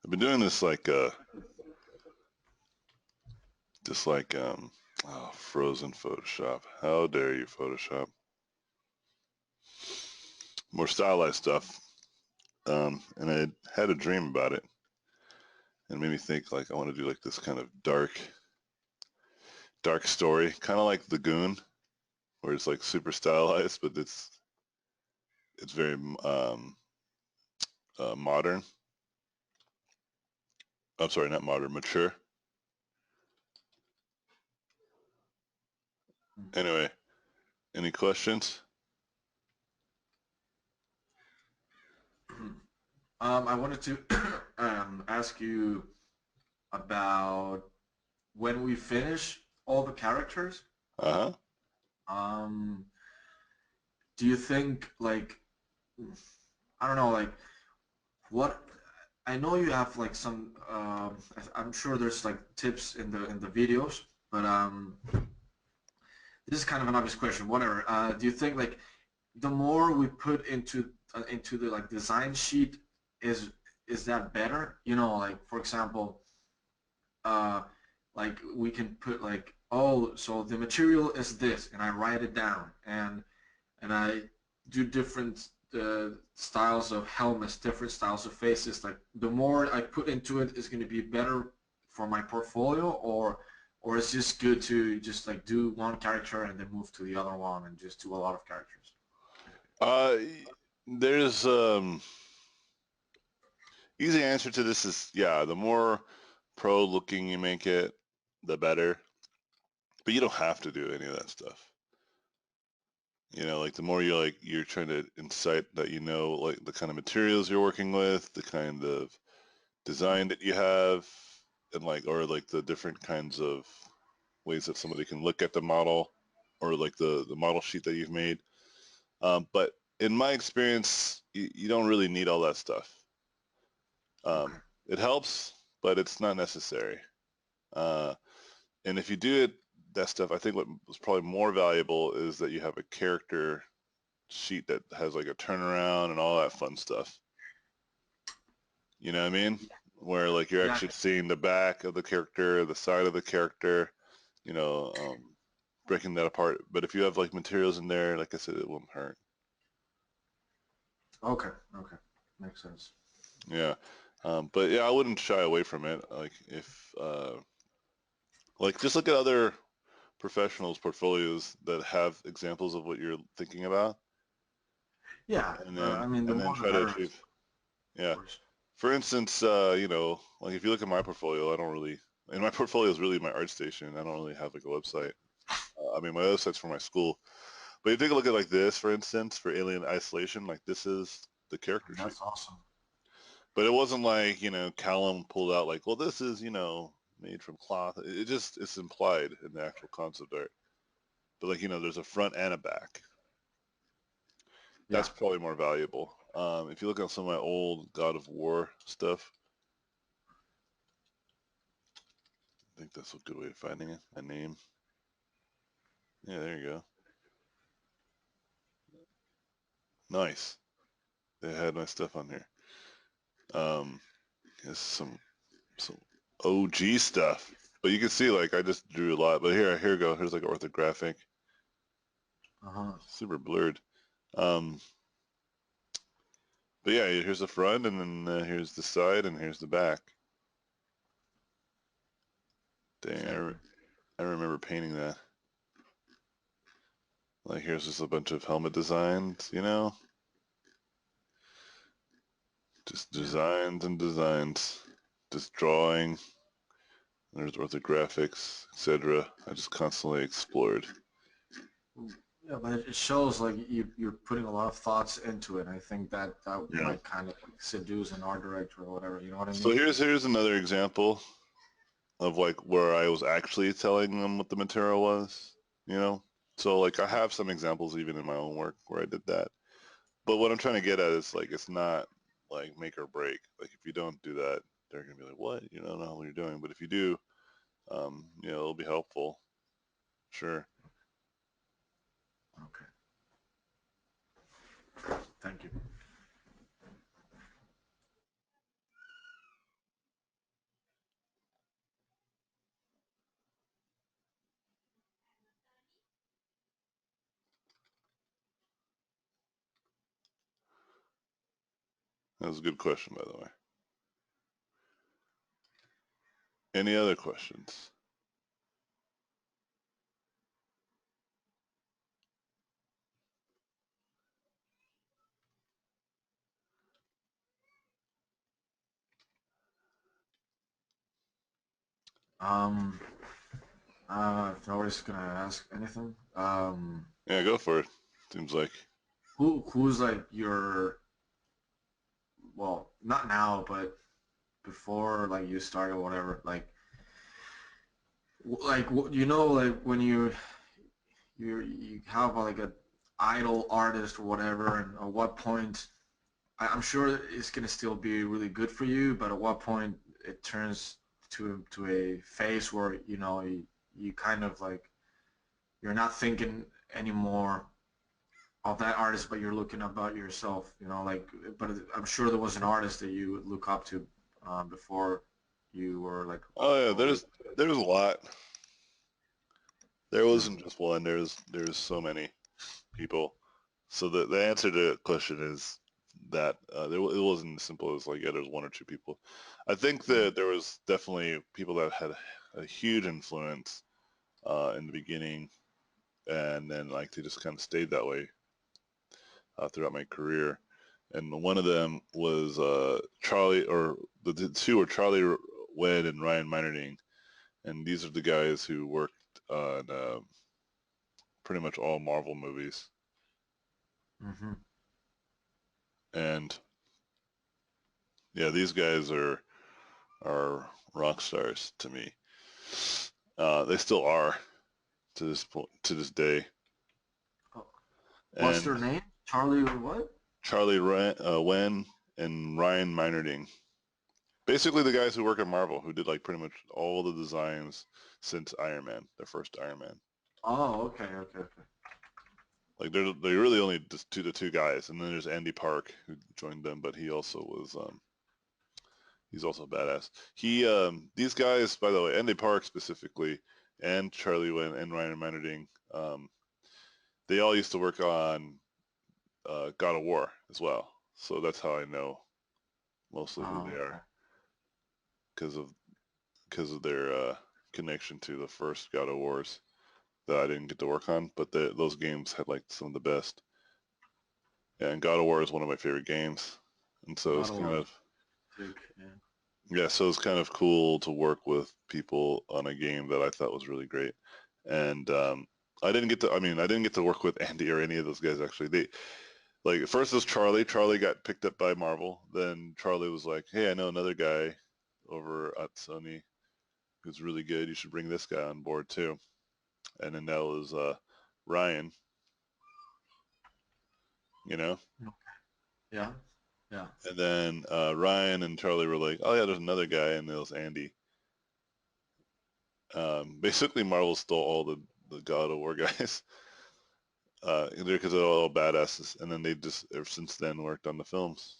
I've been doing this like frozen Photoshop. How dare you, Photoshop? More stylized stuff. And I had a dream about it and made me think like I want to do like this kind of dark story, kind of like The Goon, where it's like super stylized, but it's very modern. I'm sorry, not modern, mature. Anyway, any questions? I wanted to ask you about when we finish all the characters. Uh-huh. Um, do you think like I don't know like what I know you have like some I'm sure there's like tips in the videos, but this is kind of an obvious question. Whatever. Do you think like the more we put into the like design sheet is is that better? You know, like for example, uh, like we can put like, oh, so the material is this, and I write it down, and I do different styles of helmets, different styles of faces. Like the more I put into it is going to be better for my portfolio, or it's just good to just like do one character and then move to the other one and just do a lot of characters. Uh, there's easy answer to this is yeah, the more pro looking you make it, the better. But you don't have to do any of that stuff. You know, like the more you're trying to incite that you know like the kind of materials you're working with, the kind of design that you have, and like or like the different kinds of ways that somebody can look at the model or like the model sheet that you've made. But in my experience, you don't really need all that stuff. Okay. It helps, but it's not necessary. Uh, and if you do it, that stuff, I think what was probably more valuable is that you have a character sheet that has like a turnaround and all that fun stuff. You know what I mean? Where like you're Yeah. actually seeing the back of the character, the side of the character, you know, breaking that apart. But if you have like materials in there, like I said, it won't hurt. Okay. Okay. Makes sense. Yeah. But yeah, I wouldn't shy away from it. Like just look at other professionals' portfolios that have examples of what you're thinking about, Yeah. and then I mean, the and then more the try to better, of achieve. Yeah. course. For instance, like if you look at my portfolio, I don't really, and my portfolio is really my art station. I don't really have like a website. I mean, my website's for my school. But you take a look at like this, for instance, for Alien Isolation, like this is the character sheet. That's awesome. But it wasn't like, Callum pulled out like, well, this is, made from cloth. It's implied in the actual concept art. But like, there's a front and a back. Yeah. That's probably more valuable. If you look at some of my old God of War stuff, I think that's a good way of finding it. My name. Yeah, there you go. Nice. They had my stuff on here. Um, it's some OG stuff. But you can see like I just drew a lot. But here we go. Here's like orthographic, Uh-huh. super blurred. Um, but yeah, here's the front, and then here's the side, and here's the back. Dang, Exactly. I remember painting that. Like here's just a bunch of helmet designs, just Yeah. designs and designs, just drawing. There's orthographics, etc. I just constantly explored. Yeah, but it shows like you're putting a lot of thoughts into it. I think that that Yeah. might kind of like seduce an art director or whatever. You know what I So mean? here's another example of like where I was actually telling them what the material was, you know? So like I have some examples even in my own work where I did that. But what I'm trying to get at is like it's not like make or break. Like if you don't do that, they're gonna be like, "What? You don't know what you're doing." But if you do, it'll be helpful. Sure. Okay. Thank you. That was a good question, by the way. Any other questions? Um, if nobody's gonna ask anything, Yeah, go for it. Seems like. who's like your, well, not now, but before like you started or whatever, like when you have like a idol artist or whatever, and at what point I'm sure it's gonna still be really good for you, but at what point it turns to a phase where you kind of like you're not thinking anymore of that artist, but you're looking about yourself, like. But I'm sure there was an artist that you would look up to before you were like, Oh yeah, oh, really there's a lot. There good. wasn't just one. There's so many people. So the answer to the question is that it wasn't as simple as like, yeah, there's one or two people. I think Yeah. that there was definitely people that had a huge influence in the beginning, and then like they just kind of stayed that way throughout my career. And one of them was Charlie, or the two were Charlie Wen and Ryan Meinerding, and these are the guys who worked on pretty much all Marvel movies. Hmm. And yeah, these guys are rock stars to me. They still are to this point, to this day. What's And their name? Charlie or what? Wen and Ryan Meinerding, basically the guys who work at Marvel, who did like pretty much all the designs since Iron Man, their first Iron Man. Oh, okay, okay, okay. Like they're really only just the two guys, and then there's Andy Park who joined them, but he also was he's also a badass. He these guys, by the way, Andy Park specifically, and Charlie Wen and Ryan Meinerding, um, they all used to work on God of War as well. So that's how I know mostly who they Oh, are okay. because of because of their connection to the first God of Wars that I didn't get to work on, but those games had like some of the best. Yeah, and God of War is one of my favorite games, and so God it's of kind War. of Sick, yeah. yeah, so it's kind of cool to work with people on a game that I thought was really great. And I didn't get to, I mean, I didn't get to work with Andy or any of those guys actually. They like first it was Charlie. Charlie got picked up by Marvel. Then Charlie was like, "Hey, I know another guy over at Sony who's really good. You should bring this guy on board too." And then that was Ryan, you know. Okay. Yeah, yeah. And then Ryan and Charlie were like, "Oh yeah, there's another guy," and it was Andy. Basically, Marvel stole all the God of War guys because they're all badasses, and then they just ever since then worked on the films.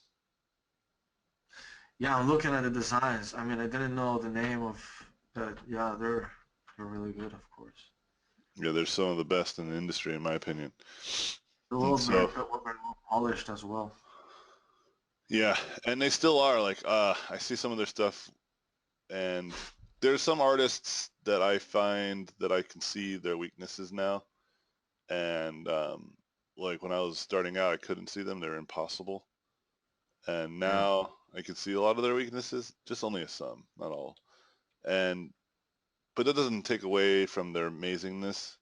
Yeah, I'm looking at the designs. I mean, I didn't know the name of that. Yeah, they're really good, of course. Yeah, they're some of the best in the industry, in my opinion. They're And well so, very well polished as well. yeah, and they still are. Like, I see some of their stuff, and there's some artists that I find that I can see their weaknesses now. And like when I was starting out, I couldn't see them; they're impossible. And Yeah. now I can see a lot of their weaknesses, just only a some, not all. And but that doesn't take away from their amazingness.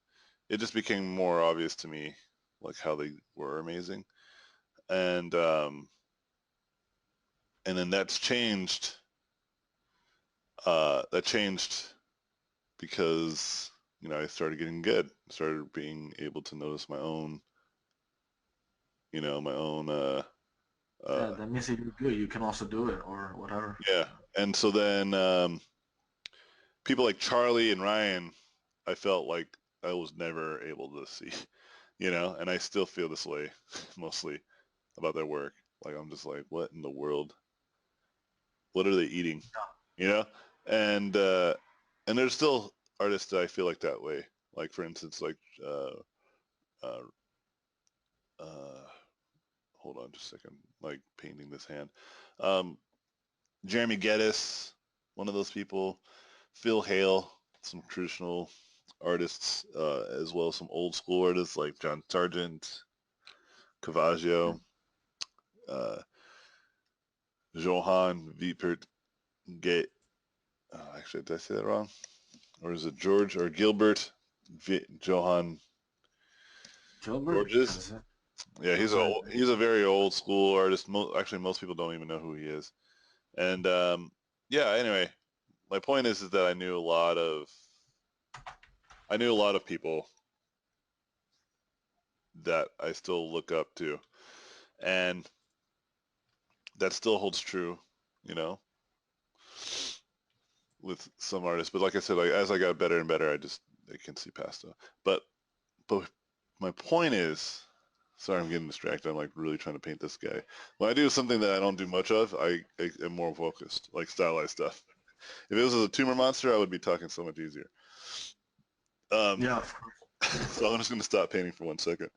It just became more obvious to me, like how they were amazing, and um, and then that's changed. That changed because I started getting good. Started being able to notice my own, my own. Yeah, Uh, that means that you're good. You can also do it or whatever. yeah, and so then people like Charlie and Ryan, I felt like I was never able to see, and I still feel this way mostly about their work. Like I'm just like, what in the world? What are they eating? You know? And and there's still artists that I feel like that way. Like for instance, like uh, uh, hold on just a second. Like painting this hand. Um, Jeremy Geddes, one of those people. Phil Hale, some traditional artists, as well as some old school artists like John Sargent, Cavaggio, uh, Johann Wiepert Gate. Actually, did I say that wrong? Or is it George or Gilbert Johann Gilbert, Georges? is it? Yeah, Okay. he's a very old school artist. Actually, most people don't even know who he is. And yeah, anyway, my point is that I knew a lot of people that I still look up to, and that still holds true, you know, with some artists. But like I said, like as I got better and better, I can see past it. But my point is, sorry, I'm getting distracted. I'm like really trying to paint this guy. When I do something that I don't do much of, I am more focused, like stylized stuff. If it was a tumor monster, I would be talking so much easier. Um, Yeah, of course. so I'm just going to stop painting for 1 second.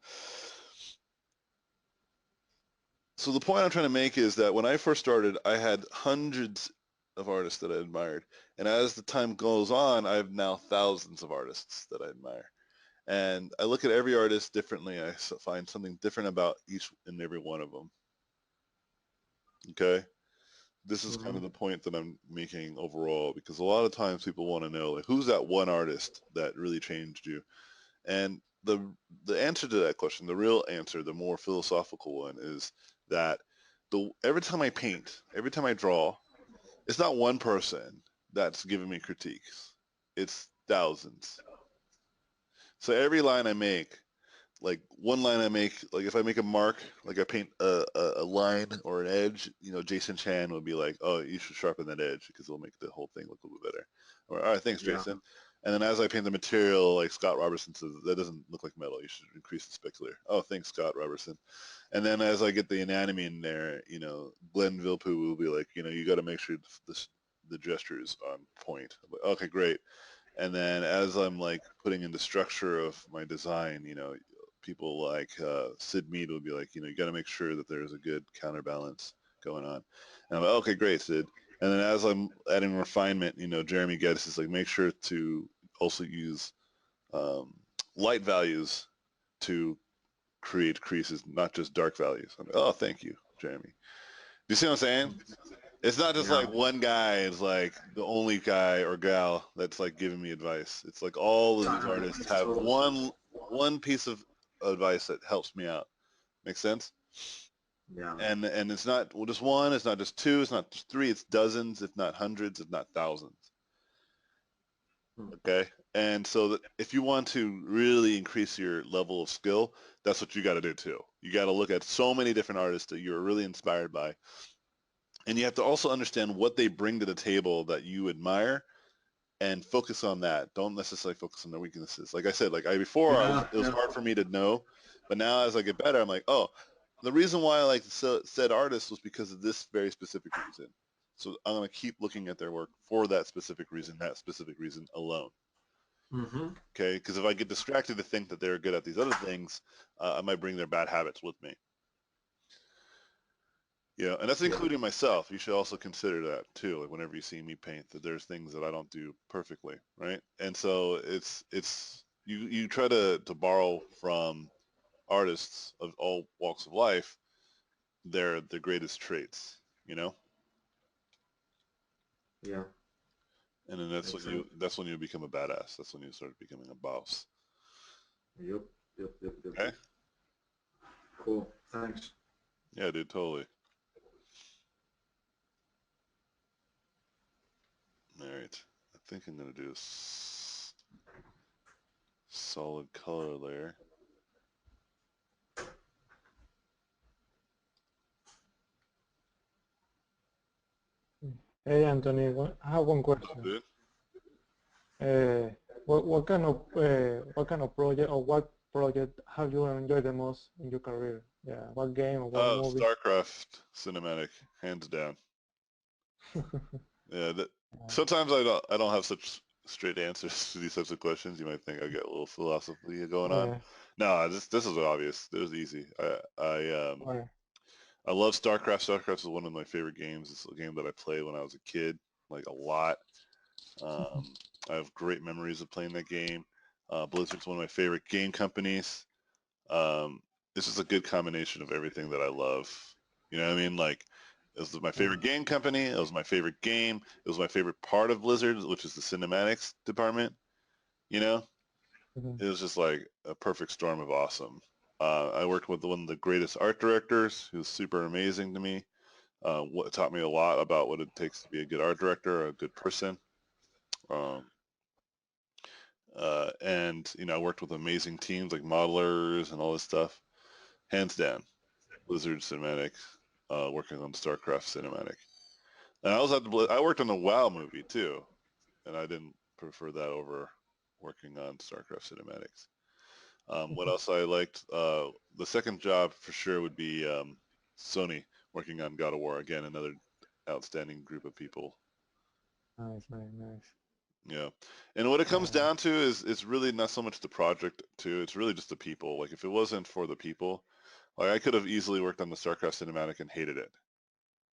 So the point I'm trying to make is that when I first started, I had hundreds of artists that I admired. And as the time goes on, I have now thousands of artists that I admire. And I look at every artist differently. I find something different about each and every one of them. Okay? This is kind Mm-hmm. of the point that I'm making overall because a lot of times people want to know like who's that one artist that really changed you? And the answer to that question, the real answer, the more philosophical one is that the every time I paint, every time I draw, it's not one person that's giving me critiques. It's thousands. So every line I make, like one line I make, like if I make a mark, like I paint a line or an edge, Jason Chan would be like, oh, you should sharpen that edge because it'll make the whole thing look a little bit better. Or, all right, thanks, Yeah. Jason. And then as I paint the material, like Scott Robertson says, that doesn't look like metal. You should increase the specular. Oh, thanks, Scott Robertson. And then as I get the anatomy in there, Glenn Vilpu will be like, you got to make sure the gesture is on point. I'm like, okay, great. And then as I'm like putting in the structure of my design, people like Sid Mead will be like, you got to make sure that there's a good counterbalance going on. And I'm like, okay, great, Sid. And then as I'm adding refinement, Jeremy Geddes is like, make sure to also use um, light values to create creases, not just dark values. I'm like, oh, thank you, Jeremy. Do you see what I'm saying? It's not just Yeah. like one guy is like the only guy or gal that's like giving me advice. It's like all of Yeah, these no, it artists makes have total sense. one piece of advice that helps me out. Make sense? Yeah. And it's not just one, it's not just two, it's not just three, it's dozens, if not hundreds, if not thousands. Hmm. Okay? And so that if you want to really increase your level of skill, that's what you got to do too. You got to look at so many different artists that you're really inspired by. And you have to also understand what they bring to the table that you admire and focus on that. Don't necessarily focus on their weaknesses. Like I said, like Yeah. it was Yeah. hard for me to know, but now as I get better, I'm like, oh, the reason why I like said artist was because of this very specific reason. So I'm gonna keep looking at their work for that specific reason alone. Mm-hmm. Okay, because if I get distracted to think that they're good at these other things, I might bring their bad habits with me. And that's Yeah. including myself. You should also consider that too. Like whenever you see me paint, that there's things that I don't do perfectly, right? And so it's you try to borrow from artists of all walks of life their greatest traits, you know, Yeah. and then Makes sense. that's when you become a badass. That's when you start becoming a boss. Yep. Yep. Yep. Yep. Okay? Yep. Cool. Thanks. Yeah, dude, totally. All right. I think I'm gonna do a solid color layer. Hey Anthony, I have one What's up, question. dude? What kind of project or what project have you enjoyed the most in your career? Yeah, what game or what Oh, movie? StarCraft cinematic, hands down. Yeah, Uh, sometimes I don't have such straight answers to these types of questions. You might think I get a little philosophy going on. yeah, No, this is obvious. This is easy. I why? I love StarCraft. StarCraft is one of my favorite games. It's a game that I played when I was a kid, like a lot. I have great memories of playing that game. Blizzard's one of my favorite game companies. Um, it's just a good combination of everything that I love. You know what I mean? Like, it was my Yeah. favorite game company. It was my favorite game. It was my favorite part of Blizzard, which is the cinematics department. You know, Mhm. it was just like a perfect storm of awesome. I worked with one of the greatest art directors, who's super amazing to me. What taught me a lot about what it takes to be a good art director, a good person. Um, and I worked with amazing teams like modelers and all this stuff. Hands down, Blizzard Cinematic, working on StarCraft Cinematic. And I was at I worked on the WoW movie too, and I didn't prefer that over working on StarCraft Cinematics. What else I liked? The second job for sure would be Sony, working on God of War. Again, another outstanding group of people. Nice, nice, nice. Yeah. And what it comes Yeah. down to is it's really not so much the project too. It's really just the people. Like if it wasn't for the people, like I could have easily worked on the StarCraft cinematic and hated it,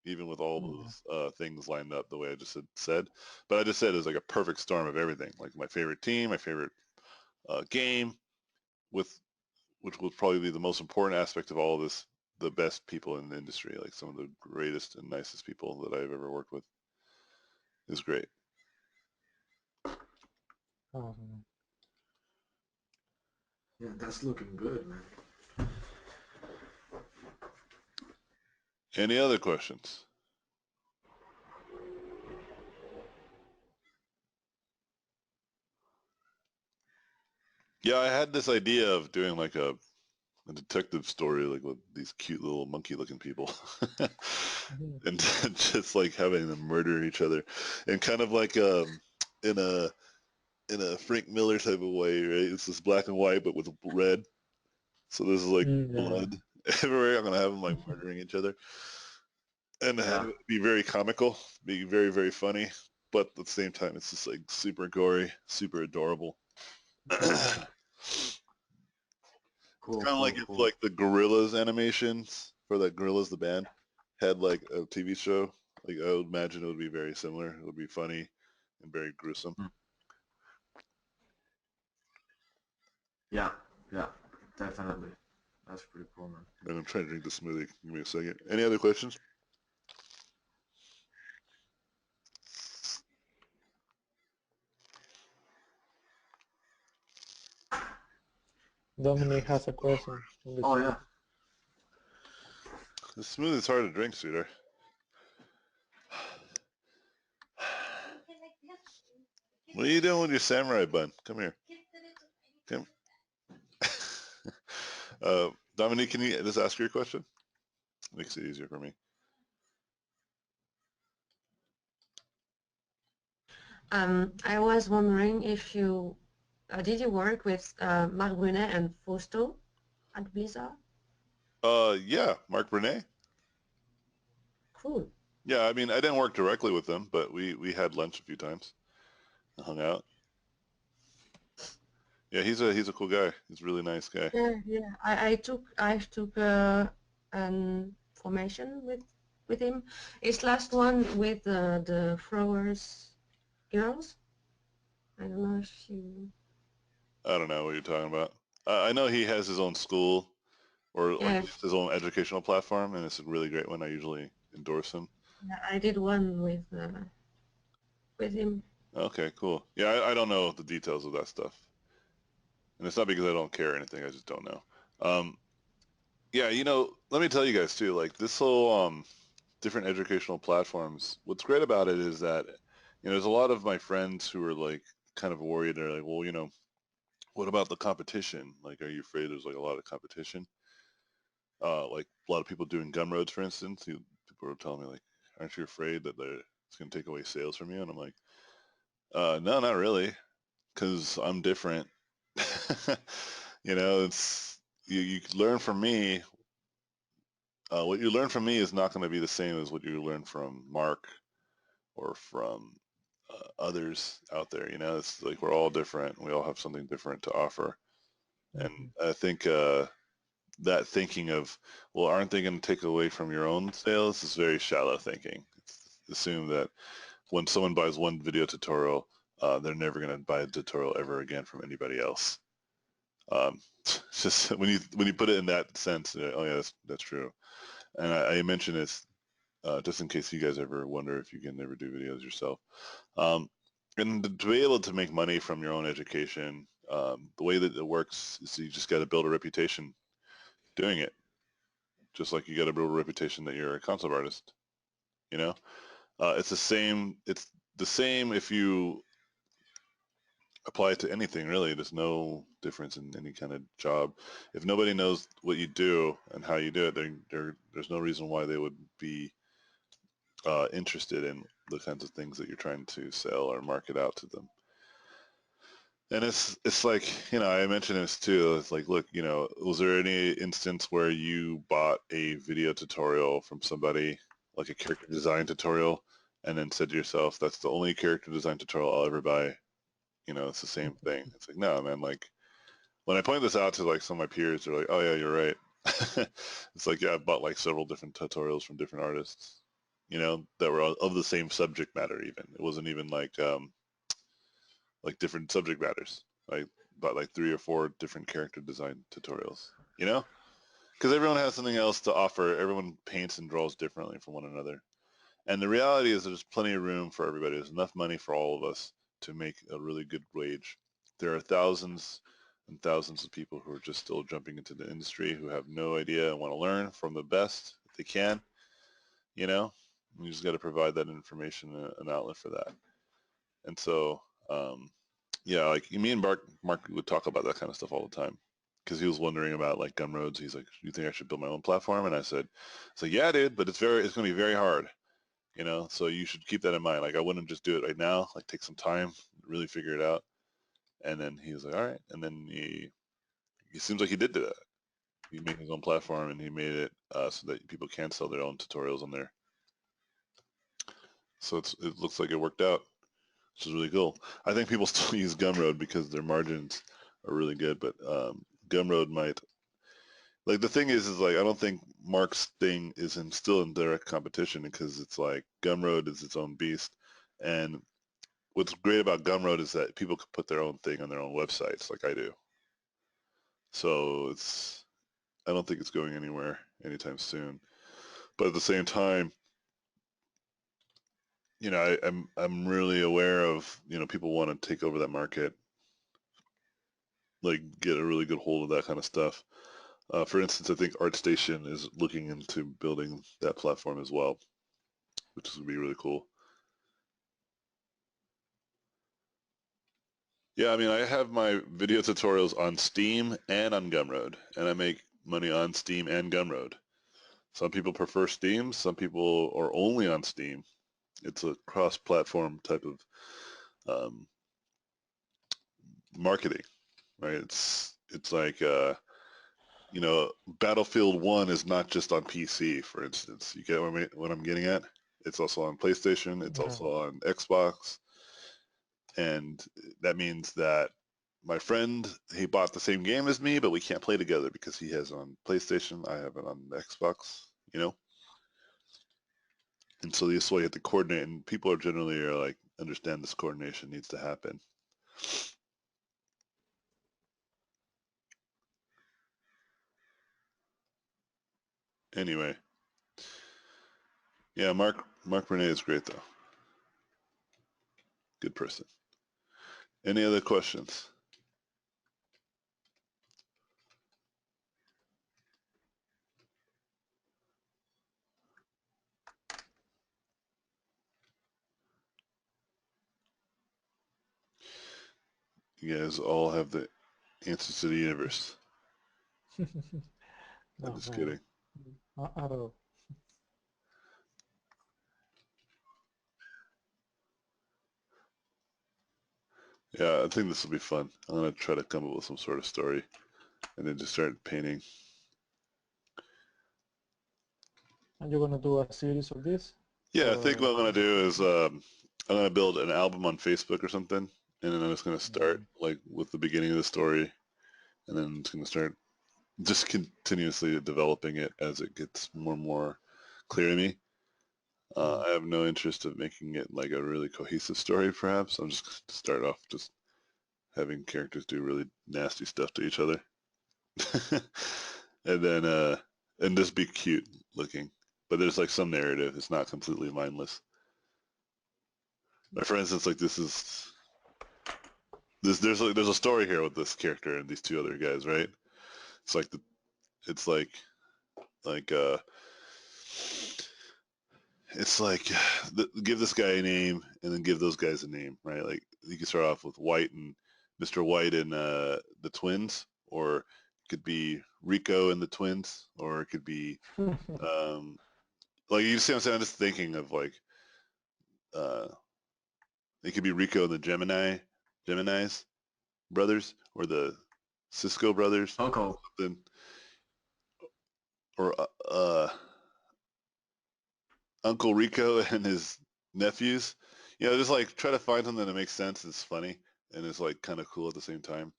even with all Yeah. those things lined up the way I just had said. But I just said it was like a perfect storm of everything. Like my favorite team, my favorite game, with which will probably be the most important aspect of all of this, the best people in the industry, like some of the greatest and nicest people that I've ever worked with. Is great. Awesome. Yeah, that's looking good, man. Any other questions? Yeah, I had this idea of doing like a detective story, like with these cute little monkey-looking people, Mhm. and just like having them murder each other, and kind of like in a Frank Miller type of way, right? It's this black and white, but with red. So this is like Yeah. blood everywhere. I'm gonna have them like murdering each other, and have Yeah, it be very comical, be very very funny, but at the same time, it's just like super gory, super adorable. It's cool, kind of cool, like if cool. like the Gorillas animations for that Gorillas the band had like a TV show. Like I would imagine it would be very similar. It would be funny and very gruesome. Mm. Yeah, yeah, definitely. That's pretty cool, man. And I'm trying to drink the smoothie. Give me a second. Any other questions? Dominic has a question in the Oh chat. yeah. The smoothie's hard to drink, sweetheart. What are you doing with your samurai bun? Come here. Come. Dominique, can you just ask your question? Makes it easier for me. I was wondering if you did you work with Marc Brunet and Fausto at Blizzard? Yeah, Mark Burnett. Cool. Yeah, I mean, I didn't work directly with them, but we had lunch a few times and hung out. Yeah, he's a cool guy. He's a really nice guy. Yeah, yeah. I took an formation with him. His last one with the throwers girls. I don't know if you. I don't know what you're talking about. I know he has his own school or like Yeah, at least his own educational platform, and it's a really great one. I usually endorse him. yeah, I did one with him. Okay, cool. Yeah, I don't know the details of that stuff, and it's not because I don't care or anything. I just don't know. Um, yeah, let me tell you guys too. Like this whole different educational platforms. What's great about it is that there's a lot of my friends who are like kind of worried. They're like, well, what about the competition? Like, are you afraid there's like a lot of competition? Like a lot of people doing Gumroads, for instance. People are telling me like, aren't you afraid that it's going to take away sales from you? And I'm like, no, not really, because I'm different. It's you learn from me. What you learn from me is not going to be the same as what you learn from Mark or from others out there. It's like we're all different. We all have something different to offer, and Mhm. I think that thinking of, well, aren't they going to take away from your own sales is very shallow thinking. Assume that when someone buys one video tutorial, they're never going to buy a tutorial ever again from anybody else. It's just when you put it in that sense, oh yeah, that's true. And I mention this just in case you guys ever wonder if you can ever do videos yourself. And to be able to make money from your own education, the way that it works is you just got to build a reputation doing it, just like you got to build a reputation that you're a concept artist. You know, it's the same. It's the same if you apply it to anything really. There's no difference in any kind of job. If nobody knows what you do and how you do it, there's no reason why they would be interested in the kinds of things that you're trying to sell or market out to them. And it's like, I mentioned this too. It's like, look, was there any instance where you bought a video tutorial from somebody, like a character design tutorial, and then said to yourself, that's the only character design tutorial I'll ever buy? It's the same thing. It's like, no, man, like when I point this out to like some of my peers, they're like, oh yeah, you're right. It's like, yeah, I bought like several different tutorials from different artists, that were of the same subject matter even. It wasn't even like different subject matters. I bought like 3 or 4 different character design tutorials, because everyone has something else to offer. Everyone paints and draws differently from one another. And the reality is there's plenty of room for everybody. There's enough money for all of us to make a really good wage. There are thousands and thousands of people who are just still jumping into the industry who have no idea and want to learn from the best if they can. You just got to provide that information, an outlet for that. And so, yeah, like me and Mark would talk about that kind of stuff all the time because he was wondering about like Gumroads. He's like, "Do you think I should build my own platform?" And I said, "Yeah, dude, but it's going to be very hard, So you should keep that in mind. Like, I wouldn't just do it right now. Like, take some time, really figure it out." And then he was like, "All right." And then he seems like he did do that. He made his own platform and he made it so that people can sell their own tutorials on there. So it looks like it worked out, which is really cool. I think people still use Gumroad because their margins are really good, but Gumroad might, like, the thing is like, I don't think Mark's thing is still in direct competition because it's like Gumroad is its own beast. And what's great about Gumroad is that people can put their own thing on their own websites like I do. So I don't think it's going anywhere anytime soon. But at the same time, I'm really aware of, people want to take over that market, like get a really good hold of that kind of stuff. For instance, I think ArtStation is looking into building that platform as well, which is going to be really cool. Yeah, I mean, I have my video tutorials on Steam and on Gumroad, and I make money on Steam and Gumroad. Some people prefer Steam, some people are only on Steam. It's a cross-platform type of marketing, right? It's like Battlefield 1 is not just on PC, for instance. You get what I'm getting at? It's also on PlayStation. It's also on Xbox. And that means that my friend, he bought the same game as me, but we can't play together because he has it on PlayStation. I have it on Xbox, And so this way you have to coordinate, and people are generally like, understand this coordination needs to happen. Anyway, yeah, Mark Bernay is great though. Good person. Any other questions? You guys all have the answers to the universe. No, I'm just man. kidding. Not at all. Yeah, I think this will be fun. I'm going to try to come up with some sort of story and then just start painting. And you're gonna do a series of this? Yeah, I Or think what I'm going to do is I'm going to build an album on Facebook or something, and then I'm just going to start like with the beginning of the story, and then it's going to start just continuously developing it as it gets more and more clear to me. I have no interest of making it like a really cohesive story, perhaps. I'm just going to start off just having characters do really nasty stuff to each other. and then, and just be cute looking. But there's like some narrative. It's not completely mindless. Like, for instance, like there's a story here with this character and these two other guys, right? It's like it's like it's like give this guy a name and then give those guys a name, right? Like you can start off with White and Mr. White and the twins, or it could be Rico and the twins, or it could be like you see what I'm saying? I'm just thinking of like uh, it could be Rico and the Gemini's brothers, or the Cisco brothers, Coco. something, or Uncle Rico and his nephews. You know, just like try to find something that makes sense. It's funny and it's like kind of cool at the same time.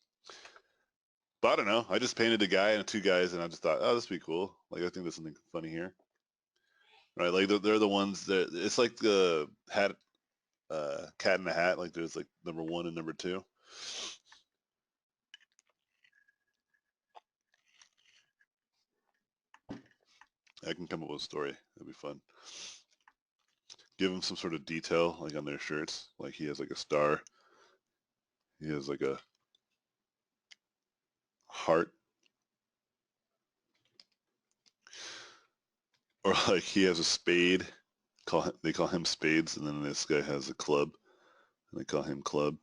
But I don't know. I just painted a guy and two guys, and I just thought, oh, this would be cool. Like I think there's something funny here, right? Like they're the ones that it's like the hat, cat in the hat. Like there's like number one and number two. I can come up with a story. That'd be fun. Give them some sort of detail, like on their shirts. Like he has like a star. He has like a heart, or like he has a spade. They call him Spades, and then this guy has a club, and they call him Club.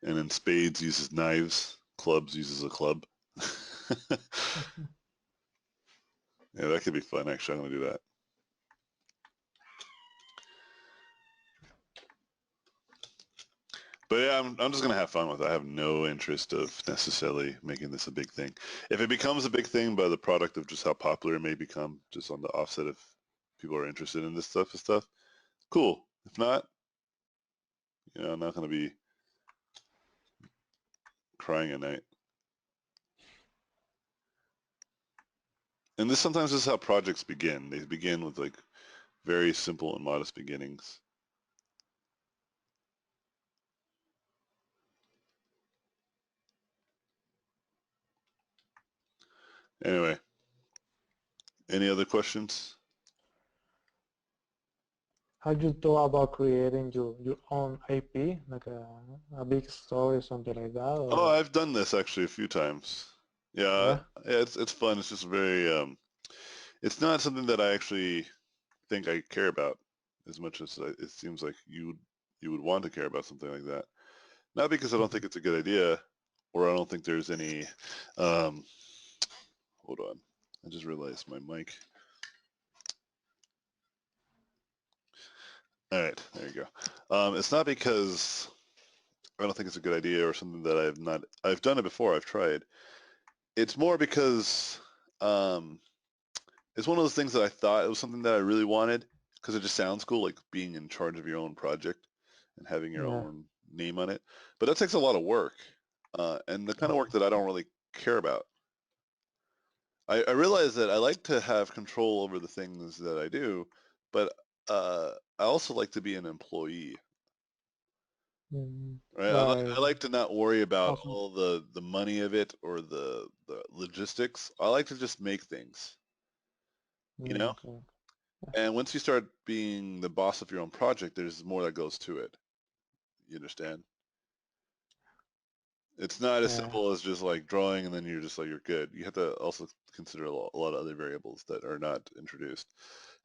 And then Spades uses knives. Clubs uses a club. Yeah, that could be fun. Actually, I'm gonna do that. But yeah, I'm just gonna have fun with it. I have no interest of necessarily making this a big thing. If it becomes a big thing by the product of just how popular it may become, just on the offset if people are interested in this type of stuff, cool. If not, I'm not gonna be crying at night. And this sometimes is how projects begin. They begin with like very simple and modest beginnings. Anyway, any other questions? How you thought about creating your own IP, like a big story, something like that, Oh, or I've done this actually a few times. Yeah, yeah? yeah, it's fun. It's just very it's not something that I actually think I care about as much as it seems like you would want to care about something like that. Not because I don't think Mhm. it's a good idea, or I don't think there's any. Um, hold on, I just realized my mic. All right, there you go. It's not because I don't think it's a good idea or something that I've not. I've done it before. I've tried. It's more because um, it's one of those things that I thought it was something that I really wanted because it just sounds cool, like being in charge of your own project and having your Yeah. own name on it. But that takes a lot of work, and the kind of work that I don't really care about. I realize that I like to have control over the things that I do, but I also like to be an employee. Mm, Right? I like like to not worry about awesome. all the money of it or the logistics. I like to just make things, you know? Okay. And once you start being the boss of your own project, there's more that goes to it. You understand? It's not as Yeah. simple as just like drawing and then you're just like you're good. You have to also consider a lot of other variables that are not introduced.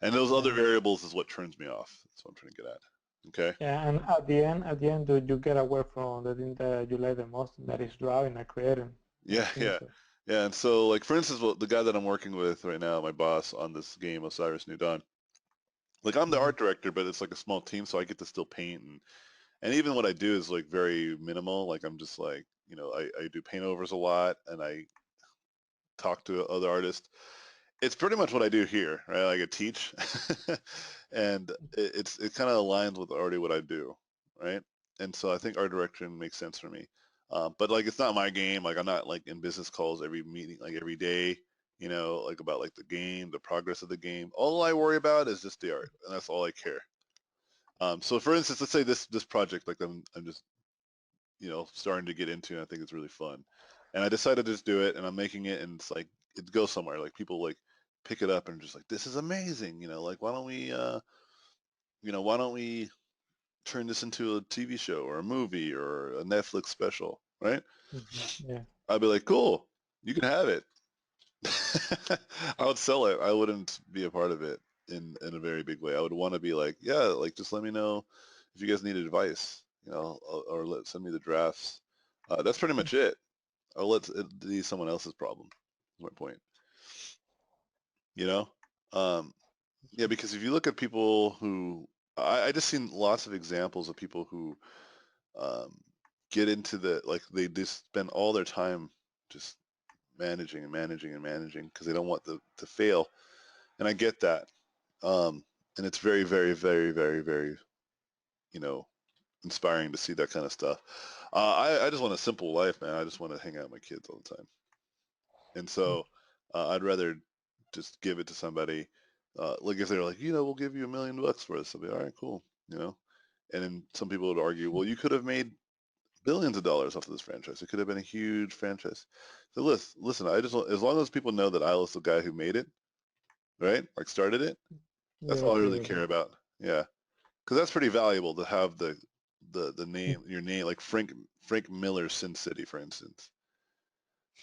And those other Yeah. variables is what turns me off. That's what I'm trying to get at. Okay? Yeah, and at the end, do you get away from the thing that you like the most, that is drawing and creating? I Yeah, think yeah. so. Yeah, and so like for instance, the guy that I'm working with right now, my boss on this game, Osiris New Dawn, like I'm the Hmm. art director, but it's like a small team, so I get to still paint and even what I do is like very minimal. Like I'm just like, I do paint overs a lot and I talk to other artists. It's pretty much what I do here, right? Like I teach and it kind of aligns with already what I do, right? And so I think art direction makes sense for me. But like, it's not my game. Like, I'm not like in business calls every meeting, like every day, you know, like about like the game, the progress of the game. All I worry about is just the art, and that's all I care. So for instance, let's say this project, like I'm just, you know, starting to get into, and I think it's really fun. And I decided to just do it, and I'm making it, and it's like it goes somewhere. Like people like pick it up and just like, this is amazing, you know, like why don't we turn this into a TV show or a movie or a Netflix special, right? Yeah. I'd be like, cool, you can have it. I would sell it. I wouldn't be a part of it in a very big way. I would want to be like, yeah, like just let me know if you guys need advice, you know, or send me the drafts. That's pretty much it. I'll let it be someone else's problem. Is my point. You know, yeah, because if you look at people who, I just seen lots of examples of people who um, get into the like they just spend all their time just managing and managing and managing because they don't want to fail, and I get that. And it's very, very, very, very, very, you know, inspiring to see that kind of stuff. I just want a simple life, man. I just want to hang out with my kids all the time. And so I'd rather just give it to somebody. Like if they're like, you know, we'll give you $1 million for this. I'll be all right, cool, you know. And then some people would argue, well, you could have made billions of dollars off of this franchise. It could have been a huge franchise. So listen, I just as long as people know that I was the guy who made it, right? Like started it. That's You're all I okay really with care that. about. Yeah, because that's pretty valuable to have the name, your name, like Frank Miller's Sin City, for instance.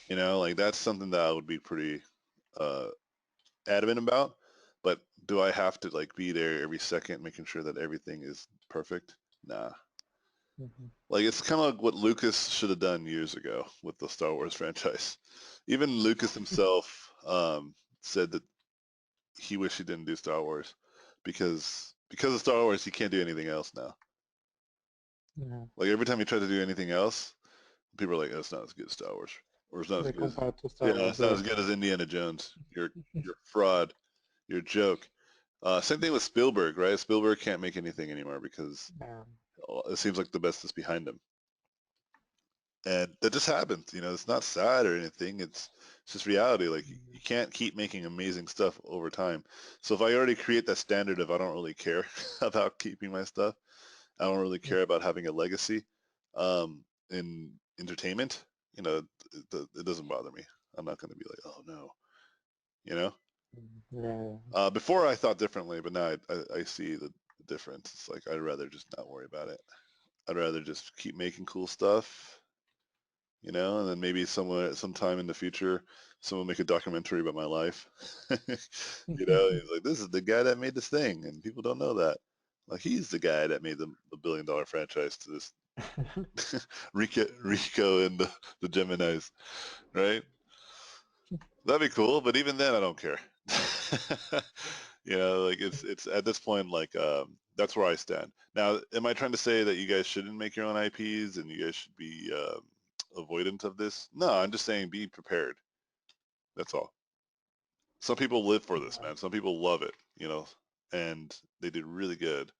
You know, like that's something that I would be pretty uh, adamant about. But do I have to like be there every second, making sure that everything is perfect? Nah. Mhm. Like it's kind of like what Lucas should have done years ago with the Star Wars franchise. Even Lucas himself said that he wished he didn't do Star Wars because of Star Wars he can't do anything else now. Yeah. Like every time he tried to do anything else, people are like, "That's not as good as Star Wars," or "It's not as They good as compare to Star yeah, Wars, it's not yeah. as good as Indiana Jones." You're a fraud. You're a joke. Same thing with Spielberg, right? Spielberg can't make anything anymore because Yeah. it seems like the best is behind him, and that just happens. You know, it's not sad or anything. It's just reality. Like you can't keep making amazing stuff over time. So if I already create that standard of I don't really care about keeping my stuff, I don't really Yeah. care about having a legacy in entertainment. You know, it doesn't bother me. I'm not going to be like, oh no, you know. Yeah. Before I thought differently, but now I see the difference. It's like I'd rather just not worry about it. I'd rather just keep making cool stuff, you know, and then maybe sometime in the future, someone make a documentary about my life. You know, he's like, this is the guy that made this thing, and people don't know that. Like he's the guy that made the $1 billion franchise to this Rico and the Geminis, right? That'd be cool, but even then, I don't care. You know, like it's at this point, like that's where I stand. Now, am I trying to say that you guys shouldn't make your own IPs and you guys should be avoidant of this? No, I'm just saying be prepared. That's all. Some people live for this, man. Some people love it, you know, and they did really good.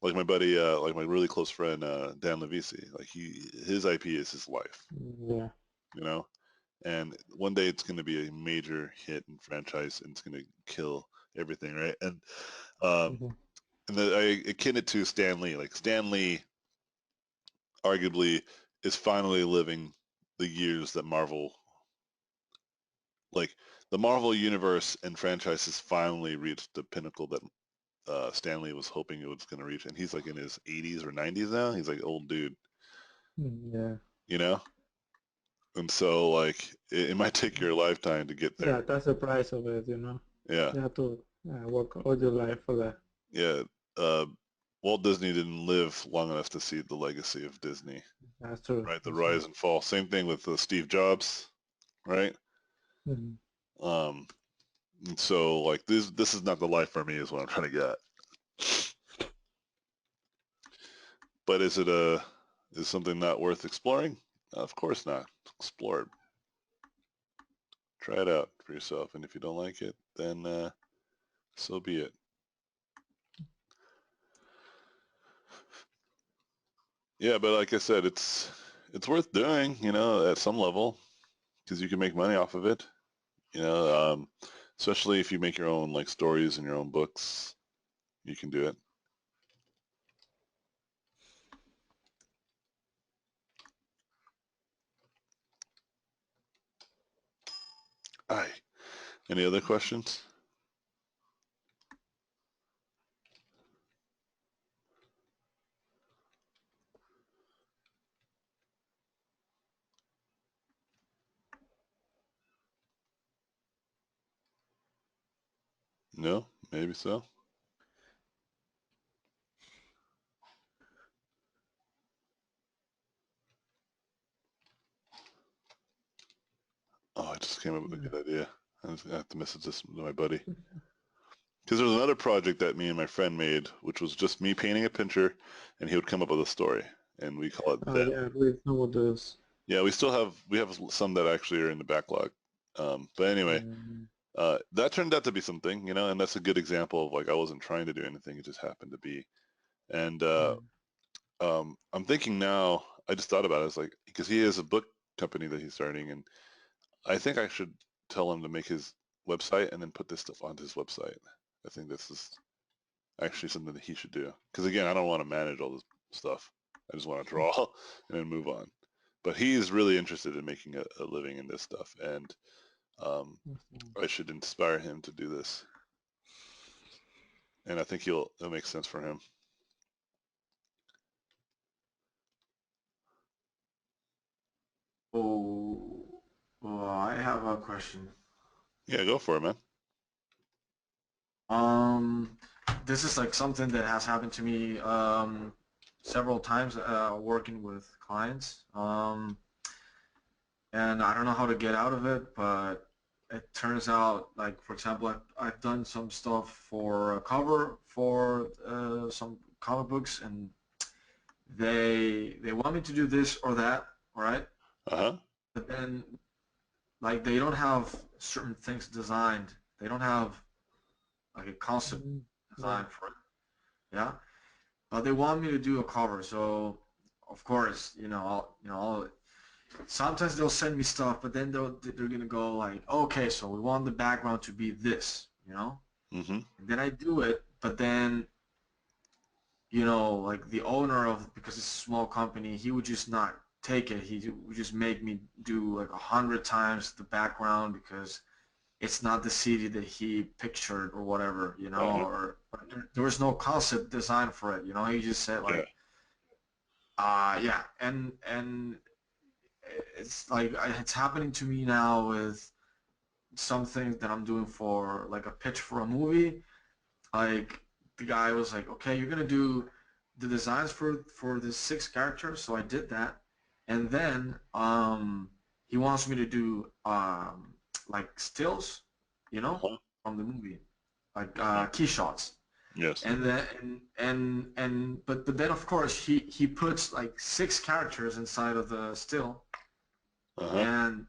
Like my buddy, like my really close friend Dan Levisi, like his IP is his life, Yeah. you know. And one day it's going to be a major hit and franchise, and it's going to kill everything, right? Um, Mhm. I akin it to Stan Lee. Like Stan Lee, arguably, is finally living the years that Marvel, like the Marvel universe and franchises, finally reached the pinnacle that Stan Lee was hoping it was going to reach, and he's like in his 80s or 90s now. He's like old dude, Yeah. you know. And so like it might take your lifetime to get Yeah, there. that's the price of it, you know. Yeah. You have to work all your life for that. Yeah, uh, Walt Disney didn't live long enough to see the legacy of Disney, That's true. right? The That's true. rise and fall. Same thing with Steve Jobs, right? Mhm. Um, and so like this is not the life for me, is what I'm trying to get. But is something not worth exploring? Of course not. Explore it. Try it out for yourself, and if you don't like it, then so be it. Yeah, but like I said, it's worth doing, you know, at some level, because you can make money off of it. You know, especially if you make your own like stories and your own books, you can do it. Aye. Any other questions? No, maybe so. Oh, I just came up with a good idea. I have to message this to my buddy. Because there's another project that me and my friend made, which was just me painting a picture, and he would come up with a story, and we call it Oh Them. yeah, with some of those. Yeah, we have some that actually are in the backlog. But anyway, Mm, that turned out to be something, you know, and that's a good example of like I wasn't trying to do anything; it just happened to be. And yeah. I'm thinking now, I just thought about it. It's like because he has a book company that he's starting, and I think I should tell him to make his website and then put this stuff onto his website. I think this is actually something that he should do. Because again, I don't want to manage all this stuff. I just want to draw and then move on. But he's really interested in making a living in this stuff, and um, Awesome. I should inspire him to do this. And I think it'll make sense for him. Oh, I have a question. Yeah, go for it, man. Um, this is like something that has happened to me several times working with clients. And I don't know how to get out of it, but it turns out, like for example, I've done some stuff for a cover for some comic books, and they want me to do this or that, right? Uh-huh. But then like they don't have certain things designed. They don't have like a concept Mm, yeah. design for it. Yeah. But they want me to do a cover, so of course, sometimes they'll send me stuff, but then they're gonna go like, okay, so we want the background to be this, Mm-hmm. and then I do it, but then like the owner of because it's a small company, he would just not take it. He would just make me do like 100 times the background because it's not the city that he pictured or whatever, Uh-huh. or there was no concept design for it. He just said Yeah. like, yeah, and it's like it's happening to me now with something that I'm doing for like a pitch for a movie. Like the guy was like, okay, you're gonna do the designs for the 6 characters, so I did that, and then he wants me to do like stills, you know, Uh-huh. from the movie, like Uh-huh. key shots. Yes. And then but then of course he puts like 6 characters inside of the still, Uh-huh. and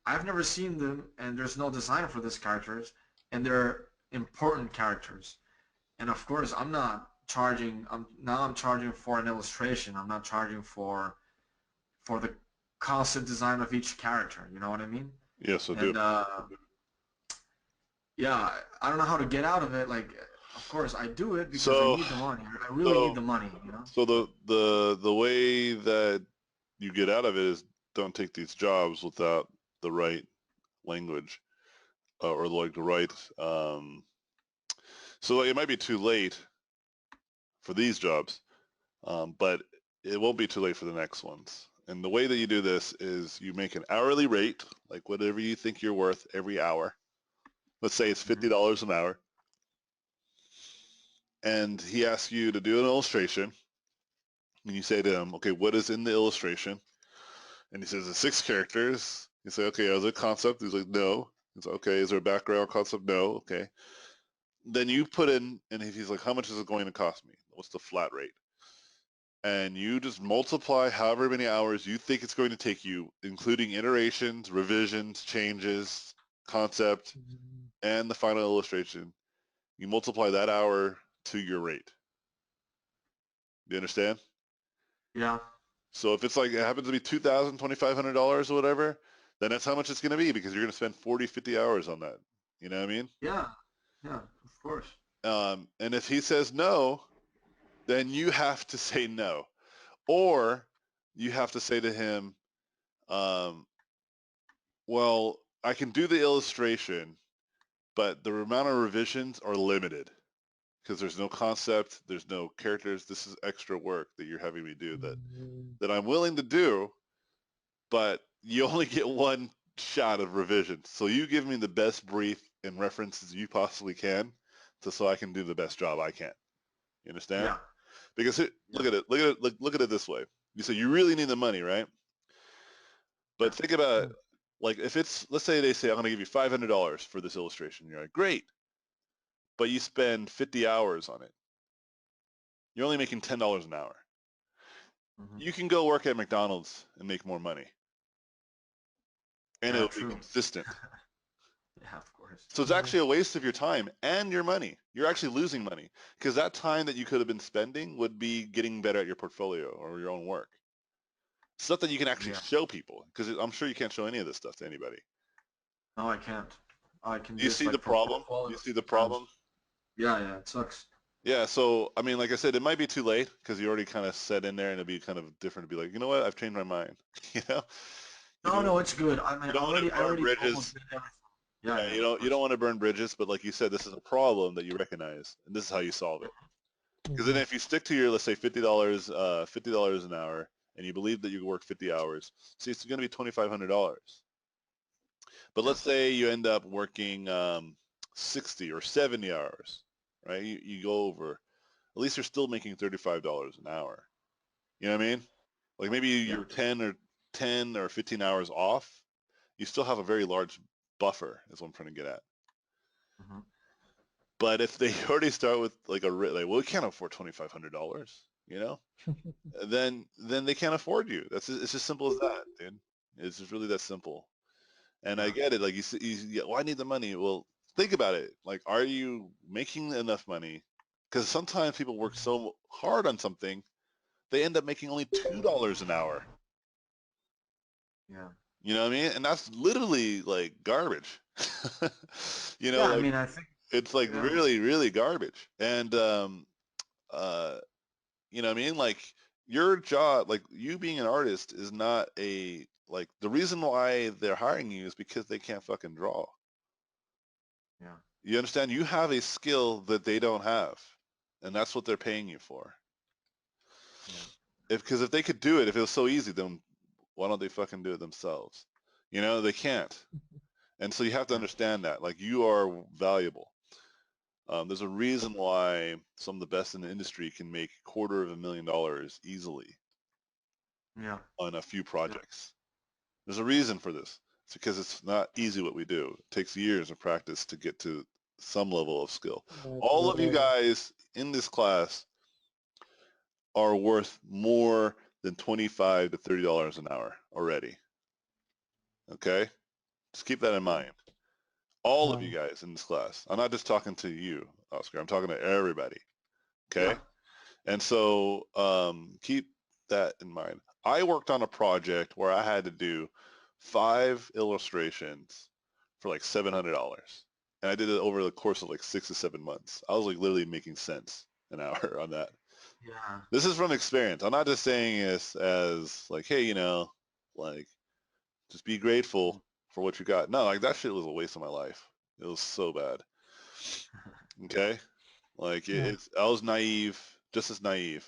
I've never seen them, and there's no design for these characters, and they're important characters. And of course, I'm not charging. I'm charging for an illustration. I'm not charging for the concept design of each character. You know what I mean? Yes, I do. And yeah, I don't know how to get out of it. Like, of course, I do it because I So, need the money. I really need so, the money. You know? so the way that you get out of it is don't take these jobs without the right language or like the right. So like, it might be too late for these jobs, but it won't be too late for the next ones. And the way that you do this is you make an hourly rate, like whatever you think you're worth every hour. Let's say it's Mhm. $50 an hour, and he asks you to do an illustration, and you say to him, okay, what is in the illustration? And he says, it's 6 characters. You say, okay, is there a concept? He's like, no. He's like, okay, is there a background concept? No. Okay. Then you put in, and he's like, how much is it going to cost me? What's the flat rate? And you just multiply however many hours you think it's going to take you, including iterations, revisions, changes, concept, Mm, and the final illustration. You multiply that hour to your rate. Do you understand? Yeah. So if it's like, it happens to be $2,000, $2,500 or whatever, then that's how much it's going to be because you're going to spend 40, 50 hours on that. You know what I mean? Yeah. Yeah. Of course. And if he says no, then you have to say no. Or you have to say to him, um, well, I can do the illustration, but the amount of revisions are limited because there's no concept, there's no characters. This is extra work that you're having me do Mm, that I'm willing to do, but you only get one shot of revision. So you give me the best brief and references you possibly can, so I can do the best job I can. You understand? Yeah. Because Yeah. look at it this way. You say you really need the money, right? Yeah. But think about, like, if it's, let's say they say I'm going to give you $500 for this illustration. You're like, great, but you spend 50 hours on it. You're only making $10 an hour. Hmm. You can go work at McDonald's and make more money, and Yeah. it'll be True. consistent. Yeah. Of course. So it's yeah. actually a waste of your time and your money. You're actually losing money because that time that you could have been spending would be getting better at your portfolio or your own work. Stuff that you can actually Yeah. show people, because I'm sure you can't show any of this stuff to anybody. No, I can't. I can Do you just see the like for problem? Do portfolio you see the sometimes. problem? Yeah. Yeah. It sucks. Yeah, so I mean, like I said, it might be too late because you already kind of set in there, and it'd be kind of different to be like, you know what, I've changed my mind. You know, you No, don't no, it's good. I mean, you don't want to I burn already almost bridges. did everything. Yeah. Yeah, Yeah. Of you don't course. want to burn bridges, but like you said, this is a problem that you recognize, and this is how you solve it. Because then Mhm. if you stick to your, let's say $50 an hour, and you believe that you can work 50 hours, see, it's going to be $2,500. But Yeah. let's say you end up working 60 or 70 hours, right? You go over. At least you're still making $35 an hour. You know what I mean? Like maybe Yeah. you're 10 or 15 hours off. You still have a very large buffer, is what I'm trying to get at. Hmm. But if they already start with like like, well, we can't afford $2,500, you know, then they can't afford you. It's as simple as that, dude. It's just really that simple. And I Yeah. get it. Like yeah, well, I need the money. Well, think about it. Like, are you making enough money? Because sometimes people work so hard on something, they end up making only $2 an hour. Yeah. You know what I mean? And that's literally like garbage. You know, Yeah. I like mean, I think. it's like Yeah. really, really garbage. And uh, you know what I mean? Like your job, like you being an artist is not a, like, the reason why they're hiring you is because they can't fucking draw. Yeah. You understand? You have a skill that they don't have, and that's what they're paying you for. Yeah. Because if they could do it, if it was so easy, then why don't they fucking do it themselves? You know, they can't. And so you have to Yeah. understand that, like, you are valuable. There's a reason why some of the best in the industry can make $250,000 easily Yeah. on a few Yeah. projects. There's a reason for this. It's because it's not easy what we do. It takes years of practice to get to some level of skill. To All that of you level. guys in this class are worth more than 25 to $30 an hour already. Okay? Just keep that in mind. All of you Um, guys in this class. I'm not just talking to you, Oscar. I'm talking to everybody. Yeah. Okay? And so keep that in mind. I worked on a project where I had to do 5 illustrations for like $700. And I did it over the course of like 6 to 7 months. I was like literally making cents an hour on that. Yeah. This is from experience. I'm not just saying this as like, hey, like, just be grateful for what you got. No, like that shit was a waste of my life. It was so bad. Okay? Like yeah. I was naive, just as naive.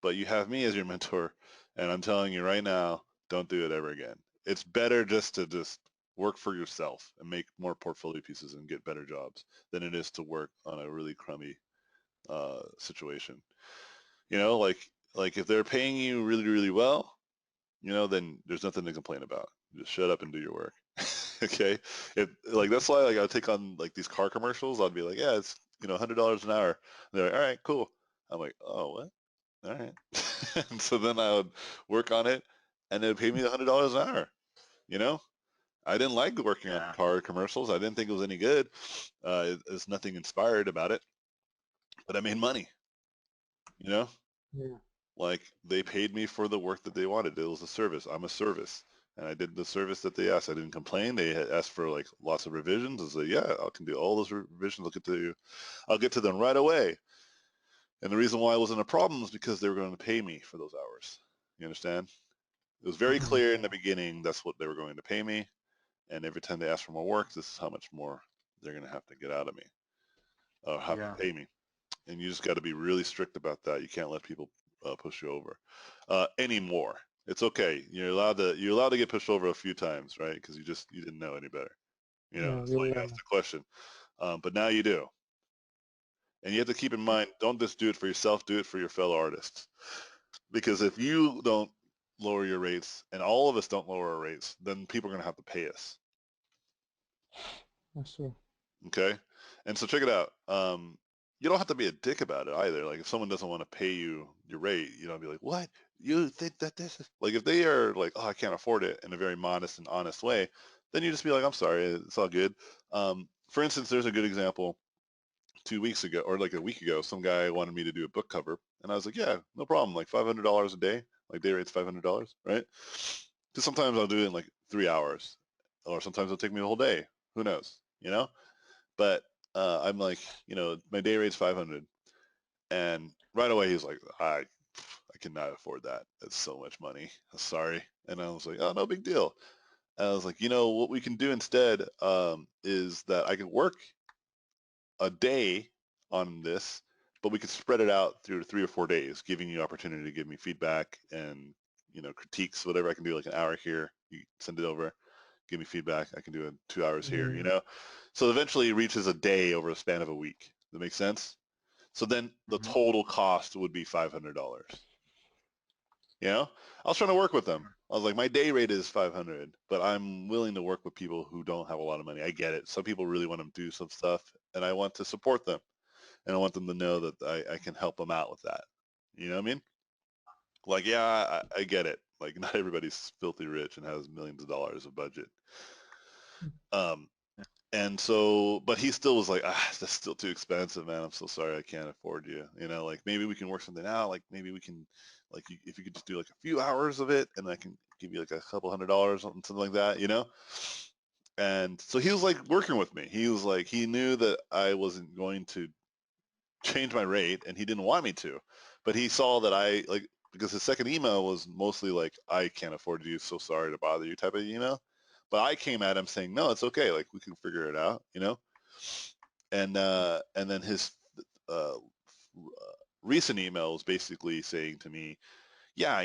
But you have me as your mentor, and I'm telling you right now, don't do it ever again. It's better just to just work for yourself and make more portfolio pieces and get better jobs than it is to work on a really crummy situation. Like if they're paying you really, really well, then there's nothing to complain about. Just shut up and do your work. Okay? If like that's why like I would take on like these car commercials. I'd be like, yeah, it's $100 an hour. And they're like, all right, cool. I'm like, oh, what? All right. And so then I would work on it, and they'd pay me $100 an hour. You know, I didn't like working on Yeah. car commercials. I didn't think it was any good. There's nothing inspired about it, but I made money. You know, Yeah. Like they paid me for the work that they wanted. It was a service. I'm a service. And I did the service that they asked. I didn't complain. They had asked for like lots of revisions. I said, yeah, I can do all those revisions. I'll get to them right away. And the reason why it wasn't a problem is because they were going to pay me for those hours. You understand? It was very Mhm. clear in the beginning that's what they were going to pay me. And every time they ask for more work, this is how much more they're going to have to get out of me or have to Yeah. pay me. And you just got to be really strict about that. You can't let people push you over anymore. It's okay. You're allowed to get pushed over a few times, right? Because you didn't know any better. You know, Yeah, it's you like you learn. asked the question, but now you do. And you have to keep in mind, don't just do it for yourself. Do it for your fellow artists. Because if you don't lower your rates, and all of us don't lower our rates, then people are going to have to pay us. That's true. Okay. And so check it out. You don't have to be a dick about it either. Like if someone doesn't want to pay you your rate, you don't be like, what? You think that this is like if they are like, oh, I can't afford it in a very modest and honest way, then you just be like, I'm sorry, it's all good. For instance, there's a good example 2 weeks ago or like a week ago, some guy wanted me to do a book cover and I was like, yeah, no problem. Like $500 a day, like day rate's $500, right? Because sometimes I'll do it in like 3 hours or sometimes it'll take me a whole day. Who knows, you know? But I'm like, my day rate's 500, and right away he's like, I cannot afford that. That's so much money. Sorry. And I was like, oh, no big deal. And I was like, what we can do instead is that I can work a day on this, but we could spread it out through 3 or 4 days, giving you opportunity to give me feedback and critiques, whatever I can do, like an hour here. You send it over, give me feedback. I can do it 2 hours here, Mm, So eventually it reaches a day over a span of a week. Does that make sense? So then the Mhm. total cost would be $500. I was trying to work with them. I was like, my day rate is 500, but I'm willing to work with people who don't have a lot of money. I get it. Some people really want to do some stuff, and I want to support them, and I want them to know that I can help them out with that. You know what I mean? Like, yeah, I get it. Like, not everybody's filthy rich and has millions of dollars of budget. Um, And so, but he still was like, that's still too expensive, man. I'm so sorry, I can't afford you. Like maybe we can work something out. Like maybe we can, like, if you could just do like a few hours of it, and I can give you like a couple $100, something like that. And so he was like working with me. He was like, he knew that I wasn't going to change my rate, and he didn't want me to, but he saw that I like because his second email was mostly like, I can't afford you, so sorry to bother you type of email. But I came at him saying, no, it's okay. Like we can figure it out. And then his uh, recent email was basically saying to me, yeah,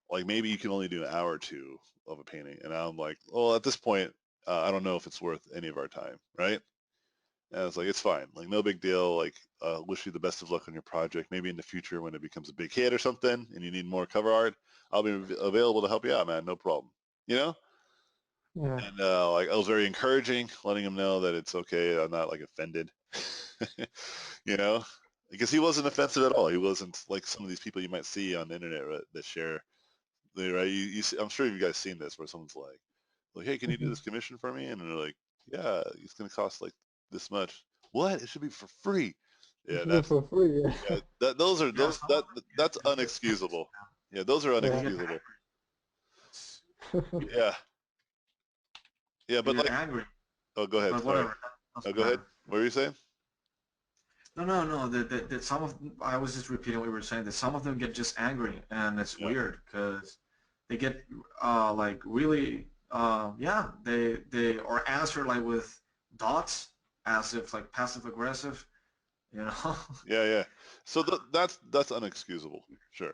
like maybe you can only do an hour or two of a painting. And I'm like, well, at this point, I don't know if it's worth any of our time, right? And I was like, it's fine. Like, no big deal. Like, wish you the best of luck on your project. Maybe in the future when it becomes a big hit or something and you need more cover art, I'll be available to help you out, man. No problem. You know? yeah. And like, I was very encouraging, letting him know that it's okay. I'm not like offended, you know? Because he wasn't offensive at all. He wasn't like some of these people you might see on the internet, right, that share, right? You see, I'm sure you guys seen this where someone's like, hey, can you do Mhm. this commission for me? And they're like, yeah, it's going to cost like this much. What? It should be for free. It Yeah, should be for free. yeah, that those are Yeah. those Some of that them that's get angry. unexcusable. Yeah, those are They Yeah. get unexcusable. angry. It's, Yeah. Yeah, yeah, they but get like, angry. oh, go ahead. But Sorry. whatever. That Oh, doesn't go ahead. matter. What were you saying? No. That some of I was just repeating what you were saying. That some of them get just angry, and it's Yeah, weird because they get like really yeah they or answer like with dots as if like passive aggressive. You know. yeah. So that's unexcusable. Sure.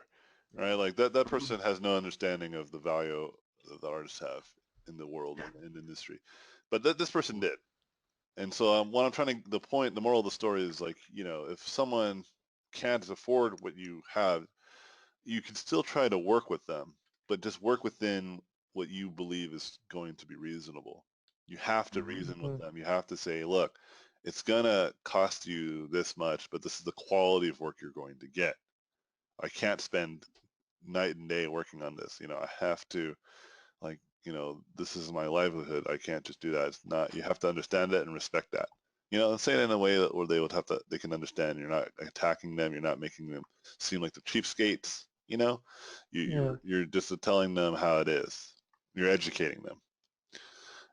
Right. Like that person has no understanding of the value that the artists have in the world Yeah. and in the industry, but this person did. And so what I'm trying to, the moral of the story is like, if someone can't afford what you have, you can still try to work with them, but just work within what you believe is going to be reasonable. You have to Mm-hmm. reason with Mhm. them. You have to say, look, it's going to cost you this much, but this is the quality of work you're going to get. I can't spend night and day working on this. I have to like, this is my livelihood. I can't just do that. It's not, you have to understand it and respect that. Say it in a way that where they can understand you're not attacking them. You're not making them seem like the cheapskates. You know, Yeah. you're just telling them how it is. You're educating them,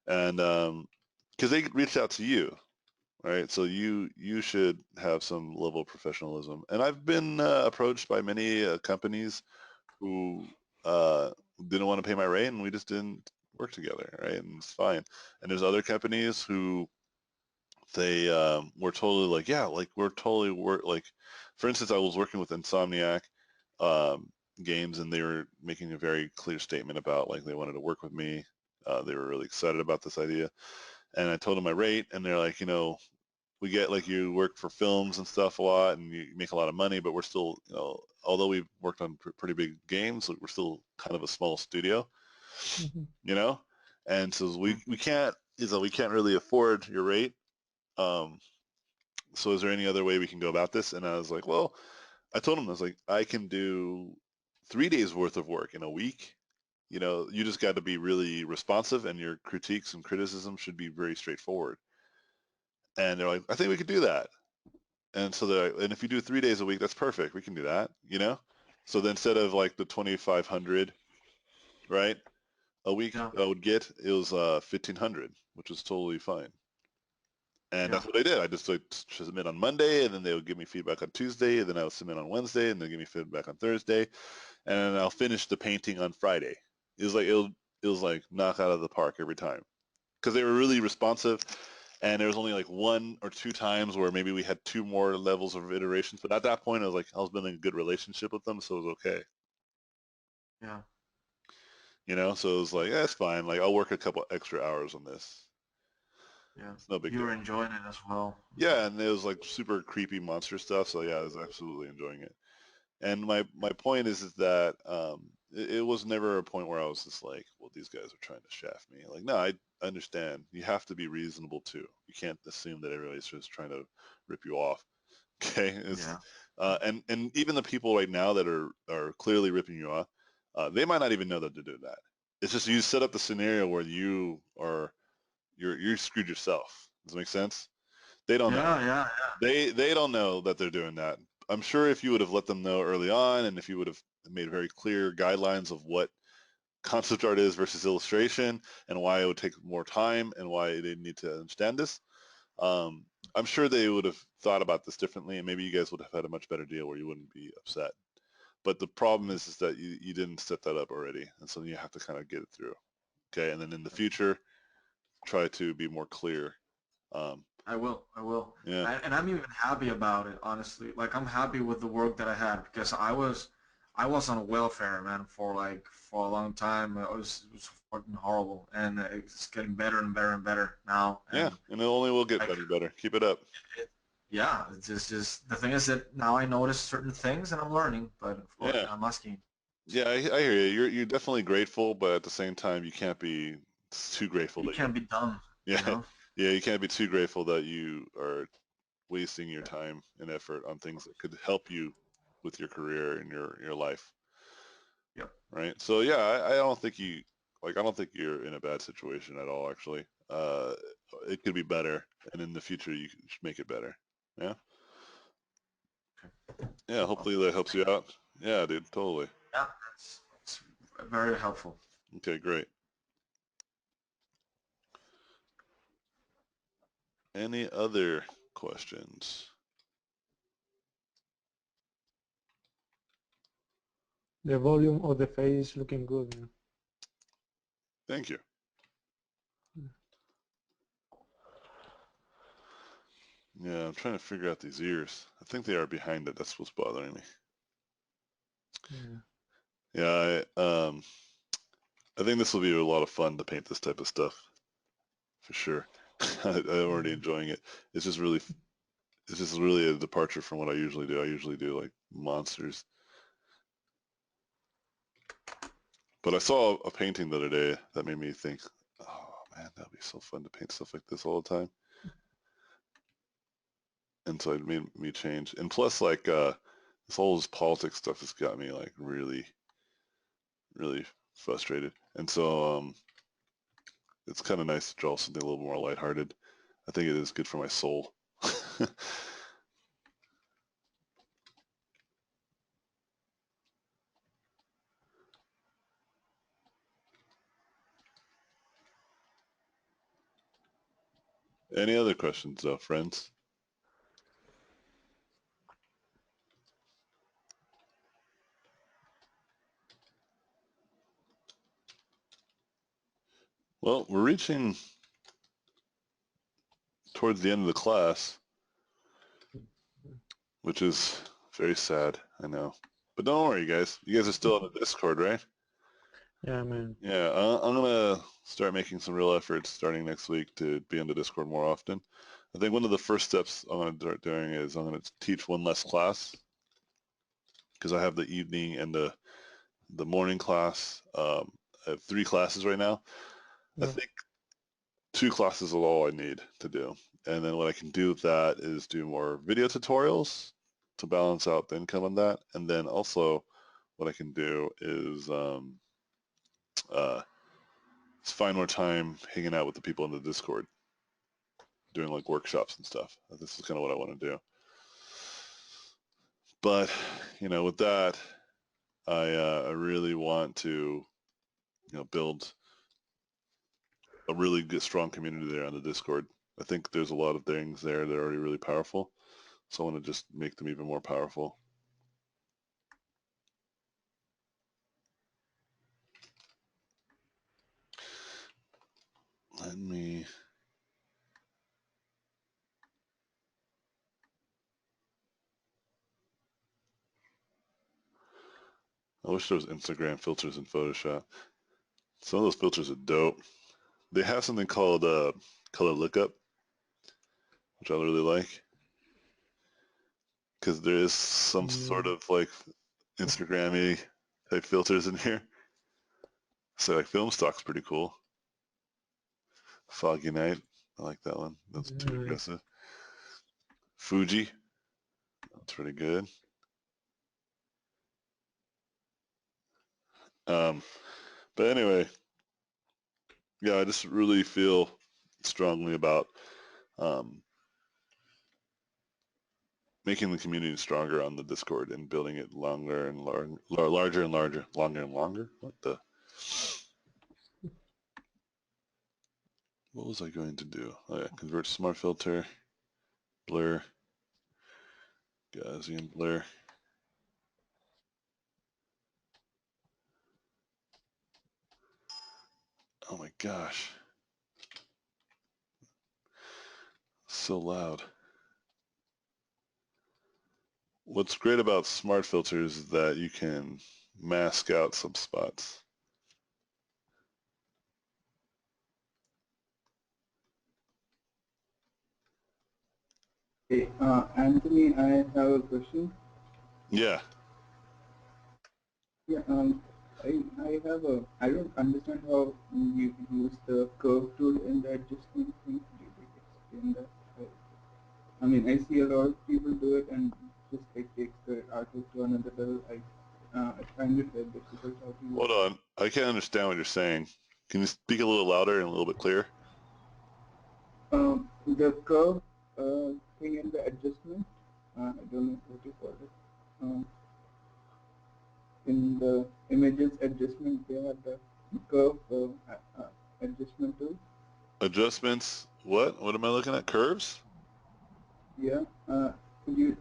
and because they reached out to you, right? So you should have some level of professionalism. And I've been approached by many companies who uh, didn't want to pay my rate, and we just didn't work together, right? And it's fine. And there's other companies who they were totally like, yeah, like we're totally work like, for instance, I was working with Insomniac um, Games, and they were making a very clear statement about like they wanted to work with me. They were really excited about this idea, and I told them my rate, and they're like, we get like you work for films and stuff a lot, and you make a lot of money, but we're still, although we've worked on pretty big games, like, we're still kind of a small studio, Hmm. you know, and so we Mm. we can't, we can't really afford your rate. Um, so is there any other way we can go about this? And I was like, well, I told him, I was like, I can do 3 days worth of work in a week. You just got to be really responsive, and your critiques and criticism should be very straightforward. And they're like, I think we could do that. And so they're like, and if you do 3 days a week, that's perfect. We can do that. So then instead of like the 2,500, right, a week Yeah, I would get, it was 1,500, which is totally fine. And yeah, that's what I did. I just like submit on Monday, and then they would give me feedback on Tuesday, and then I would submit on Wednesday, and they'll give me feedback on Thursday, and then I'll finish the painting on Friday. It was like knock out of the park every time because they were really responsive, and there was only like one or two times where maybe we had two more levels of iterations. But at that point, I was building a good relationship with them, so it was okay. yeah, So it was like, yeah, it's fine. Like I'll work a couple extra hours on this. yeah. It's no big You deal. were enjoying it as well. Yeah, and it was like super creepy monster stuff. So yeah, I was absolutely enjoying it. And my point is that it was never a point where I was just like, well, these guys are trying to shaft me. Like, no, I understand. You have to be reasonable too. You can't assume that everybody's just trying to rip you off. Okay, Yeah, and even the people right now that are clearly ripping you off, they might not even know that they're doing that. It's just you set up the scenario where you're screwed yourself. Does that make sense? They don't know. yeah, yeah, They don't know that they're doing that. I'm sure if you would have let them know early on, and if you would have made very clear guidelines of what concept art is versus illustration, and why it would take more time, and why they need to understand this, um, I'm sure they would have thought about this differently, and maybe you guys would have had a much better deal where you wouldn't be upset. But the problem is that you didn't set that up already, and so you have to kind of get it through. Okay, and then in the future, try to be more clear. Um, I will. I will. yeah, And I'm even happy about it, honestly. Like I'm happy with the work that I had because I was on welfare, man, for a long time. It was fucking horrible, and it's getting better and better and better now. yeah, And and it only will get like, better and better. Keep it up. yeah, it's just the thing is that now I notice certain things and I'm learning. But of course, Yeah, I'm asking. yeah, I hear you. You're definitely grateful, but at the same time, you can't be too grateful You that you. can't be dumb, you Yeah, know. yeah, you can't be too grateful that you are wasting your time and effort on things that could help you with your career and your life, Yep. right? So yeah, I don't think I don't think you're in a bad situation at all, actually. It could be better, and in the future, you should make it better. Yeah, Okay. yeah. Well, Hopefully that helps you out. Yeah, dude, totally. yeah, it's very helpful. Okay, great. Any other questions? The volume of the face looking good, man. Thank you. Yeah, I'm trying to figure out these ears. I think they are behind it. That's what's bothering me. Yeah. Yeah, I think this will be a lot of fun to paint this type of stuff for sure. I'm already Yeah. enjoying it. It's just really, it's just really a departure from what I usually do. I usually do like monsters. But I saw a painting the other day that made me think, oh man, that'd be so fun to paint stuff like this all the time. And so it made me change. And plus, like, this whole this politics stuff has got me like really, really frustrated. And so it's kind of nice to draw something a little more lighthearted. I think it is good for my soul. Any other questions, though, friends? Well, we're reaching towards the end of the class, which is very sad, I know. But don't worry, guys. You guys are still on the Discord, right? Yeah, man. Yeah, I'm gonna start making some real efforts starting next week to be on the Discord more often. I think one of the first steps I'm gonna start doing is I'm gonna teach one less class because I have the evening and the morning class. I have 3 classes right now. I Yeah. think 2 classes is all I need to do. And then what I can do with that is do more video tutorials to balance out the income on that. And then also what I can do is find more time hanging out with the people in the Discord, doing like workshops and stuff. This is kind of what I want to do. But, with that, I really want to, build a really good, strong community there on the Discord. I think there's a lot of things there that are already really powerful. So I want to just make them even more powerful. Let me... I wish there was Instagram filters in Photoshop. Some of those filters are dope. They have something called color lookup, which I really like. Because there is some sort of like Instagram-y type filters in here. So like film stock's pretty cool. Foggy Night, I like that one. That's too Nice. aggressive. Fuji, that's pretty good. But anyway, yeah, I just really feel strongly about making the community stronger on the Discord and building it longer and larger and larger, longer and longer. What was I going to do? Oh yeah, convert smart filter, blur, Gaussian blur. Oh my gosh. So loud. What's great about smart filters is that you can mask out some spots. Hey, Anthony, I have a question. Yeah. Yeah, I don't understand how you use the curve tool in the adjustment thing. Could you explain that? I mean, I see a lot of people do it and just like takes the artwork to another level. I find it very difficult how to use. Hold on. I can't understand what you're saying. Can you speak a little louder and a little bit clearer? The curve thing in the adjustment. I don't know what you call it. In the images adjustment, they have the curve adjustment tool. Adjustments. What? What am I looking at? Curves? Yeah. Could you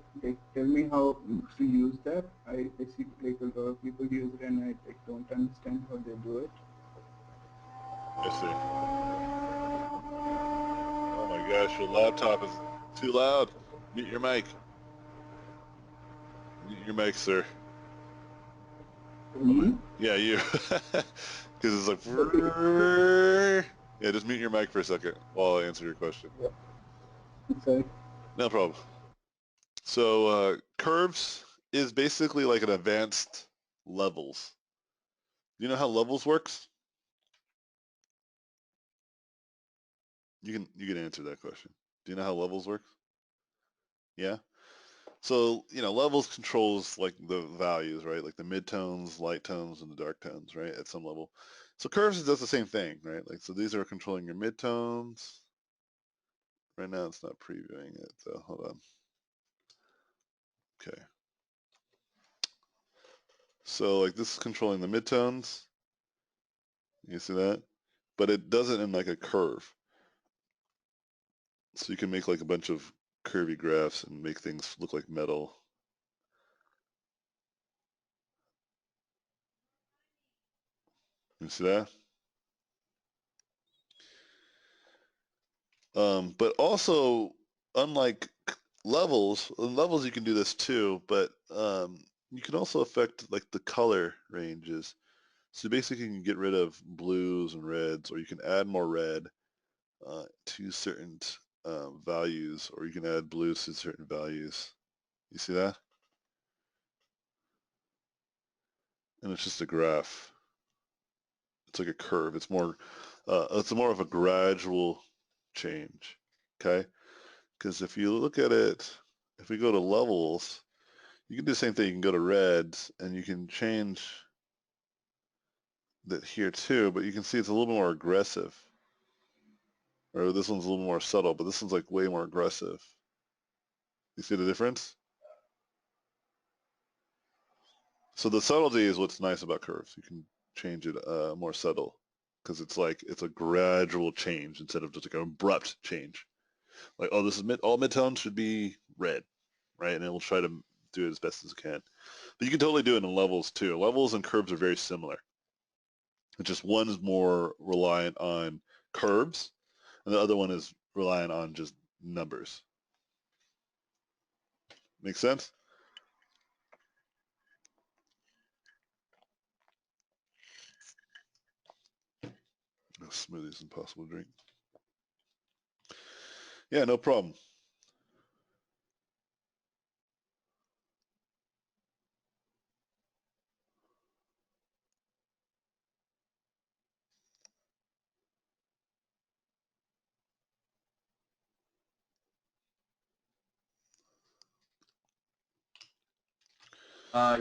tell me how to use that? I see like a lot of people use it and I don't understand how they do it. I see. Oh my gosh, your laptop is too loud. Mute your mic. Mute your mic, sir. Me? Yeah, you. Because it's like... Yeah, just mute your mic for a second while I answer your question. Yeah. Sorry. No problem. So curves is basically like an advanced levels. Do you know how levels works? You can answer that question. Do you know how levels works? Yeah. So, levels controls like the values, right? Like the midtones, light tones, and the dark tones, right? At some level. So curves does the same thing, right? Like, so these are controlling your midtones. Right now it's not previewing it, so hold on. Okay. So like this is controlling the midtones. You see that? But it does it in like a curve. So you can make like a bunch of curvy graphs and make things look like metal. You see that? But also, unlike levels you can do this too, but you can also affect like the color ranges. So basically you can get rid of blues and reds, or you can add more red to certain values, or you can add blues to certain values. You see that? And it's just a graph. It's like a curve. It's more of a gradual change. Okay? Because if you look at it, if we go to levels, you can do the same thing. You can go to reds, and you can change that here too, but you can see it's a little more aggressive. Or this one's a little more subtle, but this one's like way more aggressive. You see the difference? So the subtlety is what's nice about curves. You can change it more subtle because it's a gradual change instead of just like an abrupt change. Like, oh, this is all midtones should be red, right? And it will try to do it as best as it can. But you can totally do it in levels too. Levels and curves are very similar. It's just one is more reliant on curves, and the other one is reliant on just numbers. Make sense? No smoothies impossible to drink. Yeah, no problem.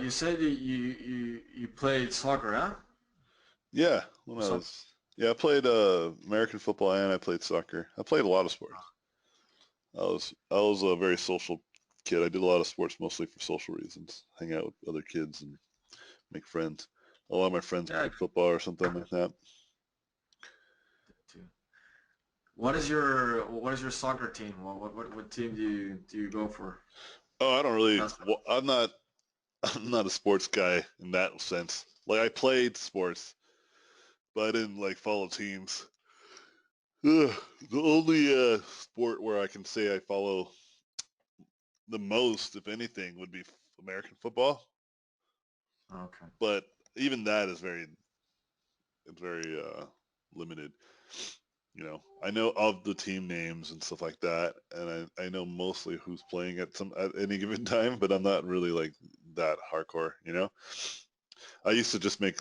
You said you played soccer, huh? Yeah, So, I played American football and I played soccer. I played a lot of sports. I was a very social kid. I did a lot of sports mostly for social reasons. Hang out with other kids and make friends. A lot of my friends yeah. played football or something like that. Too. What is your soccer team? What team do you go for? Oh, I don't really. That's Well, I'm not. I'm not a sports guy in that sense. Like I played sports, but I didn't like follow teams. Ugh, the only sport where I can say I follow the most, if anything, would be American football. okay. But even that is very limited. I know of the team names and stuff like that, and I know mostly who's playing at any given time, but I'm not really like that hardcore. I used to just make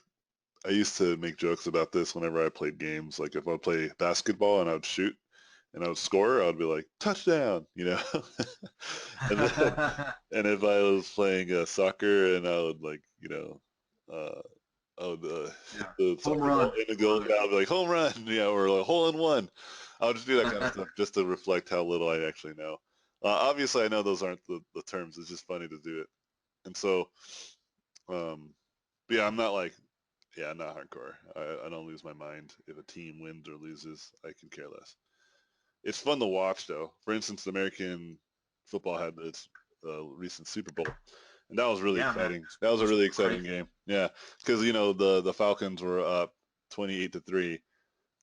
I used to make jokes about this whenever I played games. Like if I play basketball and I would shoot and I would score, I would be like touchdown. and then, and if I was playing soccer and I would like uh, I would hit Yeah. the Home soccer ball run. in the goal, yeah, I'd be like home run, yeah, or like hole in one. I would just do that kind of stuff just to reflect how little I actually know. Obviously, I know those aren't the terms. It's just funny to do it, and so um, but yeah, I'm not hardcore. I don't lose my mind if a team wins or loses. I can care less. It's fun to watch, though. For instance, the American football had its recent Super Bowl, and that was really Yeah, man. exciting. That was a Was really great. exciting game. Yeah, because the Falcons were up 28-3,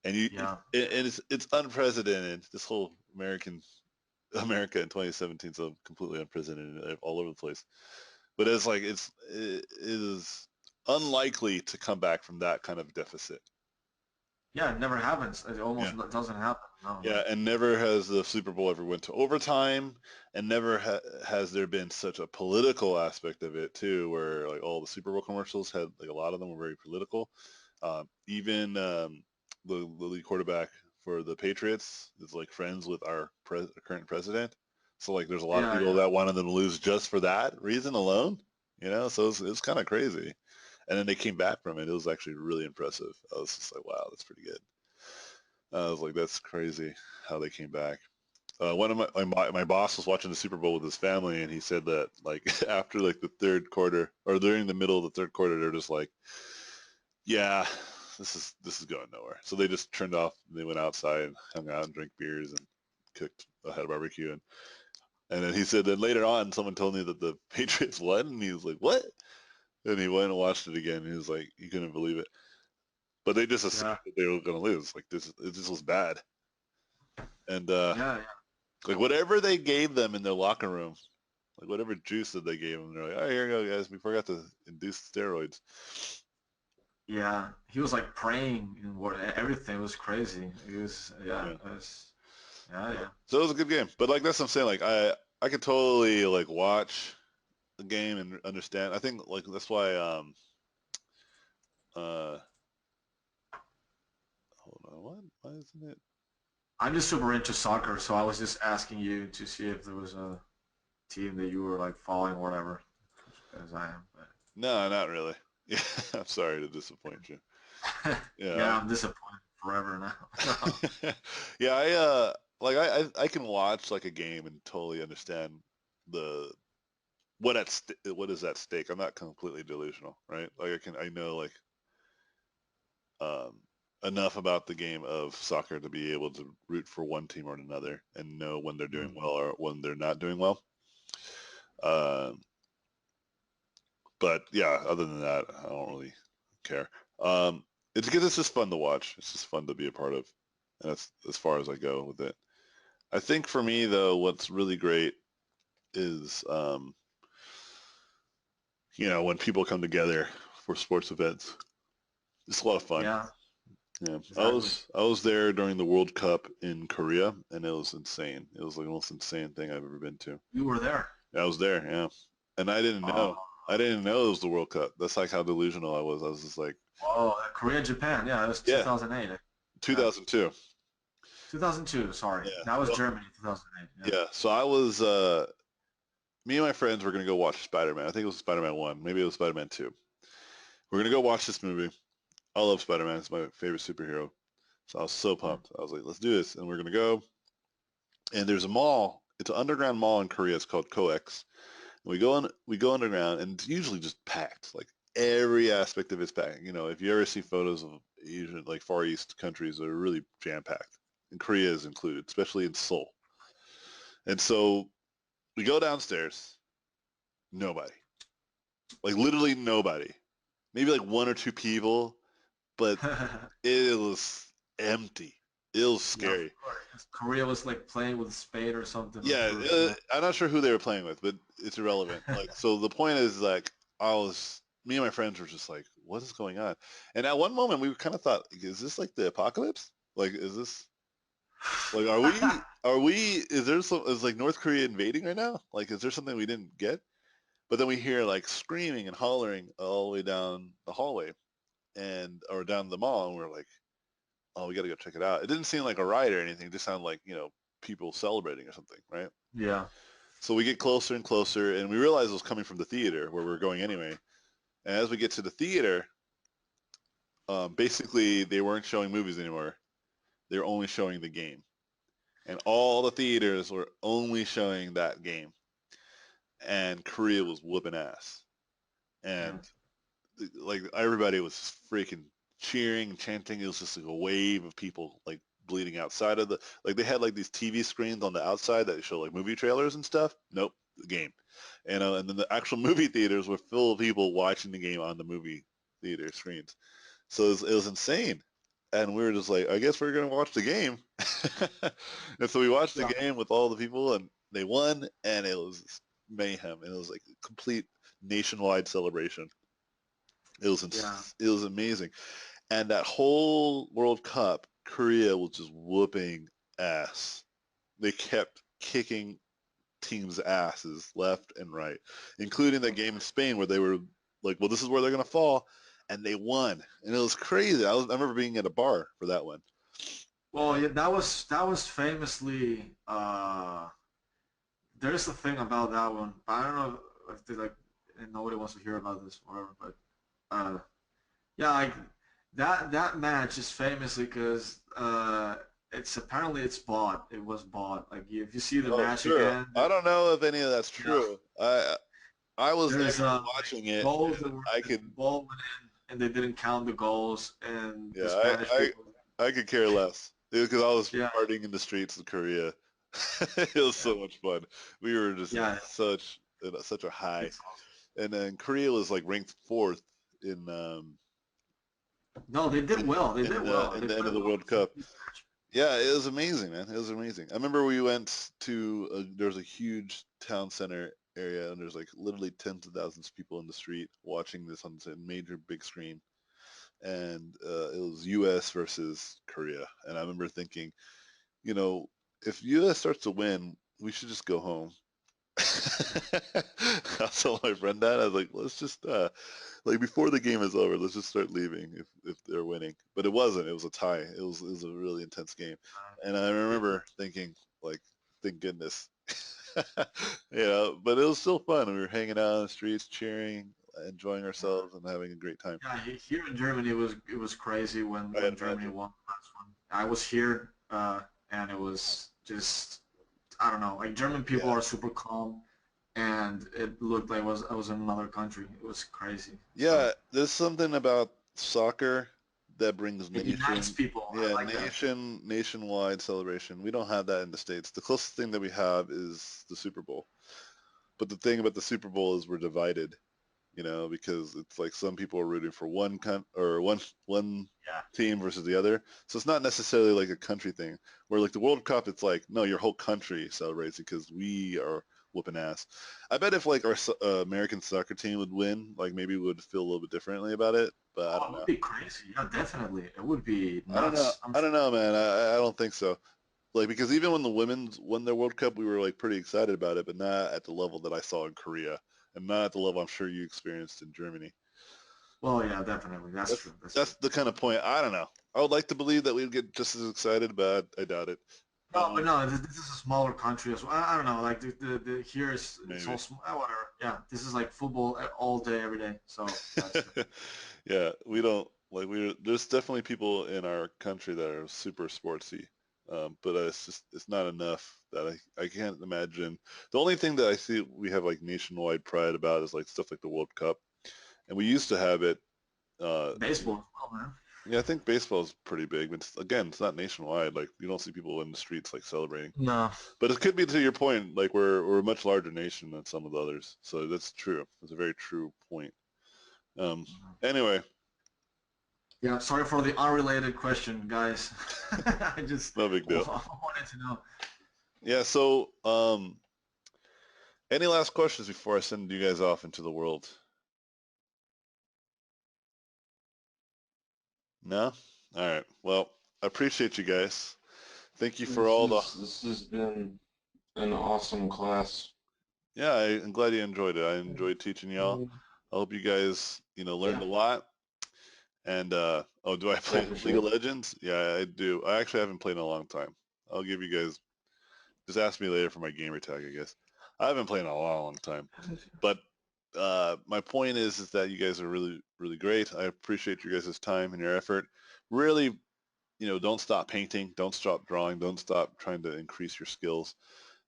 and Yeah. it's unprecedented. This whole America in 2017 is so completely unprecedented all over the place. But it is unlikely to come back from that kind of deficit. Yeah, it never happens. It Yeah. almost doesn't happen. No, Yeah, no. and never has the Super Bowl ever went to overtime, and never has there been such a political aspect of it too, where like all the Super Bowl commercials had like a lot of them were very political. Even the lead quarterback for the Patriots is like friends with our current president, so like there's a lot of Yeah, people yeah. that wanted them to lose just for that reason alone. So it's kind of crazy. And then they came back from it. It was actually really impressive. I was just like, wow, that's pretty good. I was like, that's crazy how they came back. One of my boss was watching the Super Bowl with his family, and he said that like after like the third quarter or during the middle of the third quarter, they're just like, yeah, this is going nowhere. So they just turned off. And they went outside and hung out and drank beers and cooked had a barbecue, and then he said that later on someone told me that the Patriots won, and he was like, "What?" And he went and watched it again. He was like, he couldn't believe it. But they just assumed Yeah. that they were going to lose. Like this was bad. And Yeah. like whatever they gave them in their locker room, like whatever juice that they gave them, they're like, "Oh, here you go, guys. We forgot to induce steroids." Yeah. He was like praying and what everything was crazy. It was yeah. Yeah. It was yeah. So it was a good game. But like that's what I'm saying. Like I could totally like watch the game and understand. I think like that's why uh hold on, what? Why isn't it? I'm just super into soccer, so I was just asking you to see if there was a team that you were like following or whatever, as I am. No, not really. Yeah, I'm sorry to disappoint you. But Yeah. yeah, I'm disappointed forever now. Yeah, like I can watch like a game and totally understand the what is at stake. I'm not completely delusional, right? Like I know like um enough about the game of soccer to be able to root for one team or another and know when they're doing well or when they're not doing well. Um, but yeah, other than that, I don't really care. It's because it's just fun to watch. It's just fun to be a part of, and that's as far as I go with it. I think for me though, what's really great is when people come together for sports events. It's a lot of fun. Yeah, Yeah, I exactly. was I was there during the World Cup in Korea, and it was insane. It was like the most insane thing I've ever been to. You were there. I was there, yeah, and I didn't know. Oh, I didn't know it was the World Cup. That's like how delusional I was. I was just like, oh, Korea, Japan. Yeah, it was yeah, 2008. Yeah, 2002. 2002. Sorry, Yeah, that was well, Germany. 2008. Yeah. yeah. So I was, me and my friends were gonna go watch Spider-Man. I think it was Spider-Man 1. Maybe it was Spider-Man 2. We're gonna go watch this movie. I love Spider-Man. It's my favorite superhero. So I was so Mm. pumped. I was like, let's do this. And we're going to go. And there's a mall. It's an underground mall in Korea. It's called COEX. And we go underground and it's usually just packed. Like every aspect of it's packed. If you ever see photos of Asian, like Far East countries that are really jam-packed. And Korea is included, especially in Seoul. And so we go downstairs. Nobody. Like literally nobody. Maybe like one or two people, but it was empty. It was Yeah, of scary. course. Korea was like playing with Spain or something. I'm Yeah, sure. Yeah. I'm not sure who they were playing with, but it's irrelevant. Like, so the point is, like, me and my friends were just like, what is going on? And at one moment, we kind of thought, is this like the apocalypse? Like, is this like, is like North Korea invading right now? Like, is there something we didn't get? But then we hear like screaming and hollering all the way down the hallway or down the mall, and we're like, oh, we got to go check it out. It didn't seem like a riot or anything. It just sounded like, people celebrating or something, right? Yeah. So we get closer and closer, and we realize it was coming from the theater where we were going anyway. And as we get to the theater, basically they weren't showing movies anymore. They were only showing the game, and all the theaters were only showing that game. And Korea was whooping ass, Yeah. and like everybody was freaking cheering and chanting. It was just like a wave of people like bleeding outside of like they had like these TV screens on the outside that show like movie trailers and stuff. Nope, the game. And then the actual movie theaters were full of people watching the game on the movie theater screens. So it was insane. And we were just like, I guess we're gonna watch the game. And so we watched the Yeah. game with all the people, and they won, and it was mayhem. And it was like a complete nationwide celebration. Yeah. It was amazing. And that whole World Cup, Korea was just whooping ass. They kept kicking teams' asses left and right, including that game in Spain where they were like, well, this is where they're going to fall. And they won. And it was crazy. I remember being at a bar for that one. Well, yeah, that was famously. There's the thing about that one. I don't know if they like, and nobody wants to hear about this, or whatever. But yeah, like that match is famously because it's apparently it's bought. It was bought. Like if you see the Oh, match sure. again, I don't know if any of that's yeah, true. I was there there's like watching it, goals that and were I like, could, the ball went in and they didn't count the goals, and the yeah, Spanish people. I could care less because I was Yeah, partying in the streets of Korea, It was so much fun. We were just Yeah, in such a high. it's awesome. And then Korea was like ranked fourth in No, they did well. They did well. in They the end of played the well. World Cup. Yeah, it was amazing, man. It was amazing. I remember we went to there was a huge town center area, and there's like literally tens of thousands of people in the street watching this on a major big screen, and it was U.S. versus Korea, and I remember thinking, you know, if U.S. starts to win, we should just go home. I told my friend that I was like, let's just like before the game is over, let's just start leaving if they're winning. But it wasn't. It was a tie. It was a really intense game, and I remember thinking like, thank goodness, But it was still fun. We were hanging out on the streets, cheering, enjoying ourselves, and having a great time. Yeah, here in Germany, it was crazy when I Germany imagine. won the last one. I was here, and it was just I don't know. Like German people Yeah, are super calm, and it looked like I was in another country. It was crazy. So yeah. There's something about soccer that brings it unites nation, people. yeah, I like that. nationwide celebration. We don't have that in the States. The closest thing that we have is the Super Bowl. But the thing about the Super Bowl is we're divided, because it's like some people are rooting for one Yeah. team versus the other. So it's not necessarily like a country thing. Where like the World Cup, it's like no, your whole country celebrates it because we are whooping ass. I bet if like our American soccer team would win, like maybe we would feel a little bit differently about it. But I Oh, don't it would know. be crazy. Yeah, definitely. It would be I don't know. nuts. I'm I don't sure. know, man. I don't think so. Like because even when the women's won their World Cup, we were like pretty excited about it, but not at the level that I saw in Korea, and not at the level I'm sure you experienced in Germany. Well, yeah, definitely. That's That's true. That's true. that's the kind of point. I don't know. I would like to believe that we'd get just as excited, but I doubt it. No, but Um, no, this is a smaller country as well. I don't know. Like the here is it's maybe. all small. Whatever. Yeah, this is like football all day, every day. So that's good. Yeah, we don't like we. There's definitely people in our country that are super sportsy, but it's not enough that I can't imagine. The only thing that I see we have like nationwide pride about is like stuff like the World Cup, and we used to have it. Uh, Baseball as well, man. yeah, I think baseball's pretty big, but again, it's not nationwide. Like you don't see people in the streets like celebrating. No. But it could be to your point, like we're a much larger nation than some of the others. So that's true. That's a very true point. Um, anyway, Yeah, sorry for the unrelated question, guys. I just no big deal. wanted to know. Yeah. So, any last questions before I send you guys off into the world? No. All right. Well, I appreciate you guys. Thank you for all the. This has been an awesome class. Yeah, I'm glad you enjoyed it. I enjoyed teaching y'all. Yeah. I hope you guys, learned Yeah, a lot. And oh, do I play yeah, for League of sure. Legends? Yeah, I do. I actually haven't played in a long time. I'll give you guys. Just ask me later for my gamer tag, I guess. I haven't played in a long, long time. But my point is that you guys are really, really great. I appreciate you guys' time and your effort. Really, don't stop painting. Don't stop drawing. Don't stop trying to increase your skills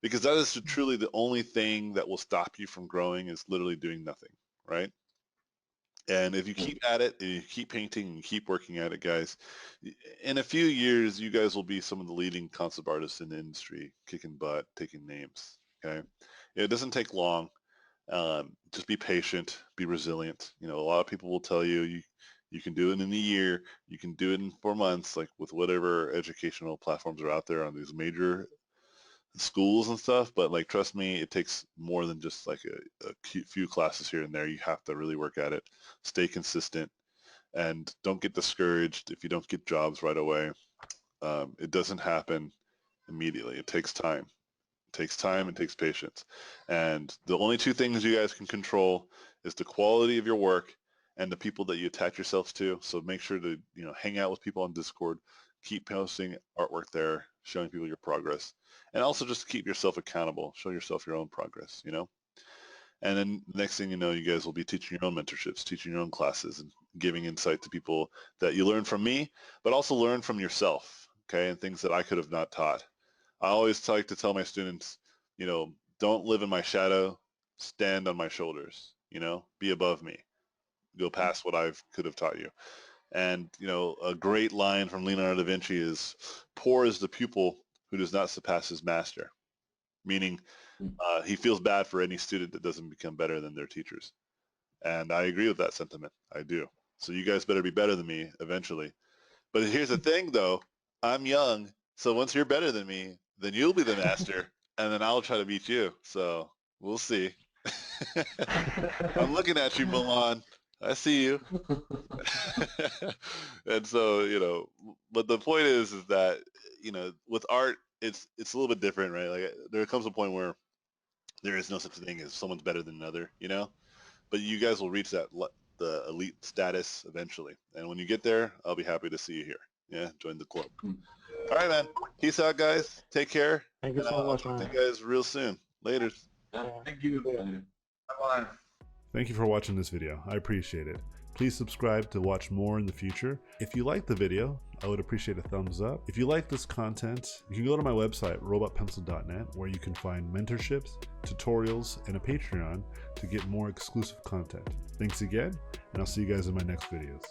because that is truly the only thing that will stop you from growing is literally doing nothing, right? And if you Yeah. keep at it and you keep painting and you keep working at it, guys, in a few years, you guys will be some of the leading concept artists in the industry, kicking butt, taking names. Okay. It doesn't take long. Just be patient, be resilient. A lot of people will tell you can do it in a year, you can do it in 4 months, like with whatever educational platforms are out there on these major schools and stuff. But like, trust me, it takes more than just like a few classes here and there. You have to really work at it, stay consistent, and don't get discouraged if you don't get jobs right away. It doesn't happen immediately. It takes time. It takes time and takes patience. And the only two things you guys can control is the quality of your work and the people that you attach yourselves to. So make sure to, hang out with people on Discord, keep posting artwork there, showing people your progress. And also just keep yourself accountable. Show yourself your own progress. And then next thing you know, you guys will be teaching your own mentorships, teaching your own classes, and giving insight to people that you learn from me, but also learn from yourself, okay, and things that I could have not taught. I always like to tell my students, don't live in my shadow, stand on my shoulders, be above me, go past what I could have taught you. And, a great line from Leonardo da Vinci is, poor is the pupil who does not surpass his master, meaning he feels bad for any student that doesn't become better than their teachers. And I agree with that sentiment. I do. So you guys better be better than me eventually. But here's the thing, though. I'm young, so once you're better than me, then you'll be the master, and then I'll try to beat you. So we'll see. I'm looking at you, Milan. I see you. And so, but the point is that, with art, it's a little bit different, right? Like there comes a point where there is no such thing as someone's better than another, but you guys will reach the elite status eventually. And when you get there, I'll be happy to see you here. Yeah, join the club. All right, man. Peace out, guys. Take care. Thank you And so I'll much, talk to man. you guys real soon. Later. Yeah. Thank you. Yeah. Bye-bye. Thank you for watching this video. I appreciate it. Please subscribe to watch more in the future. If you like the video, I would appreciate a thumbs up. If you like this content, you can go to my website, robotpencil.net, where you can find mentorships, tutorials, and a Patreon to get more exclusive content. Thanks again, and I'll see you guys in my next videos.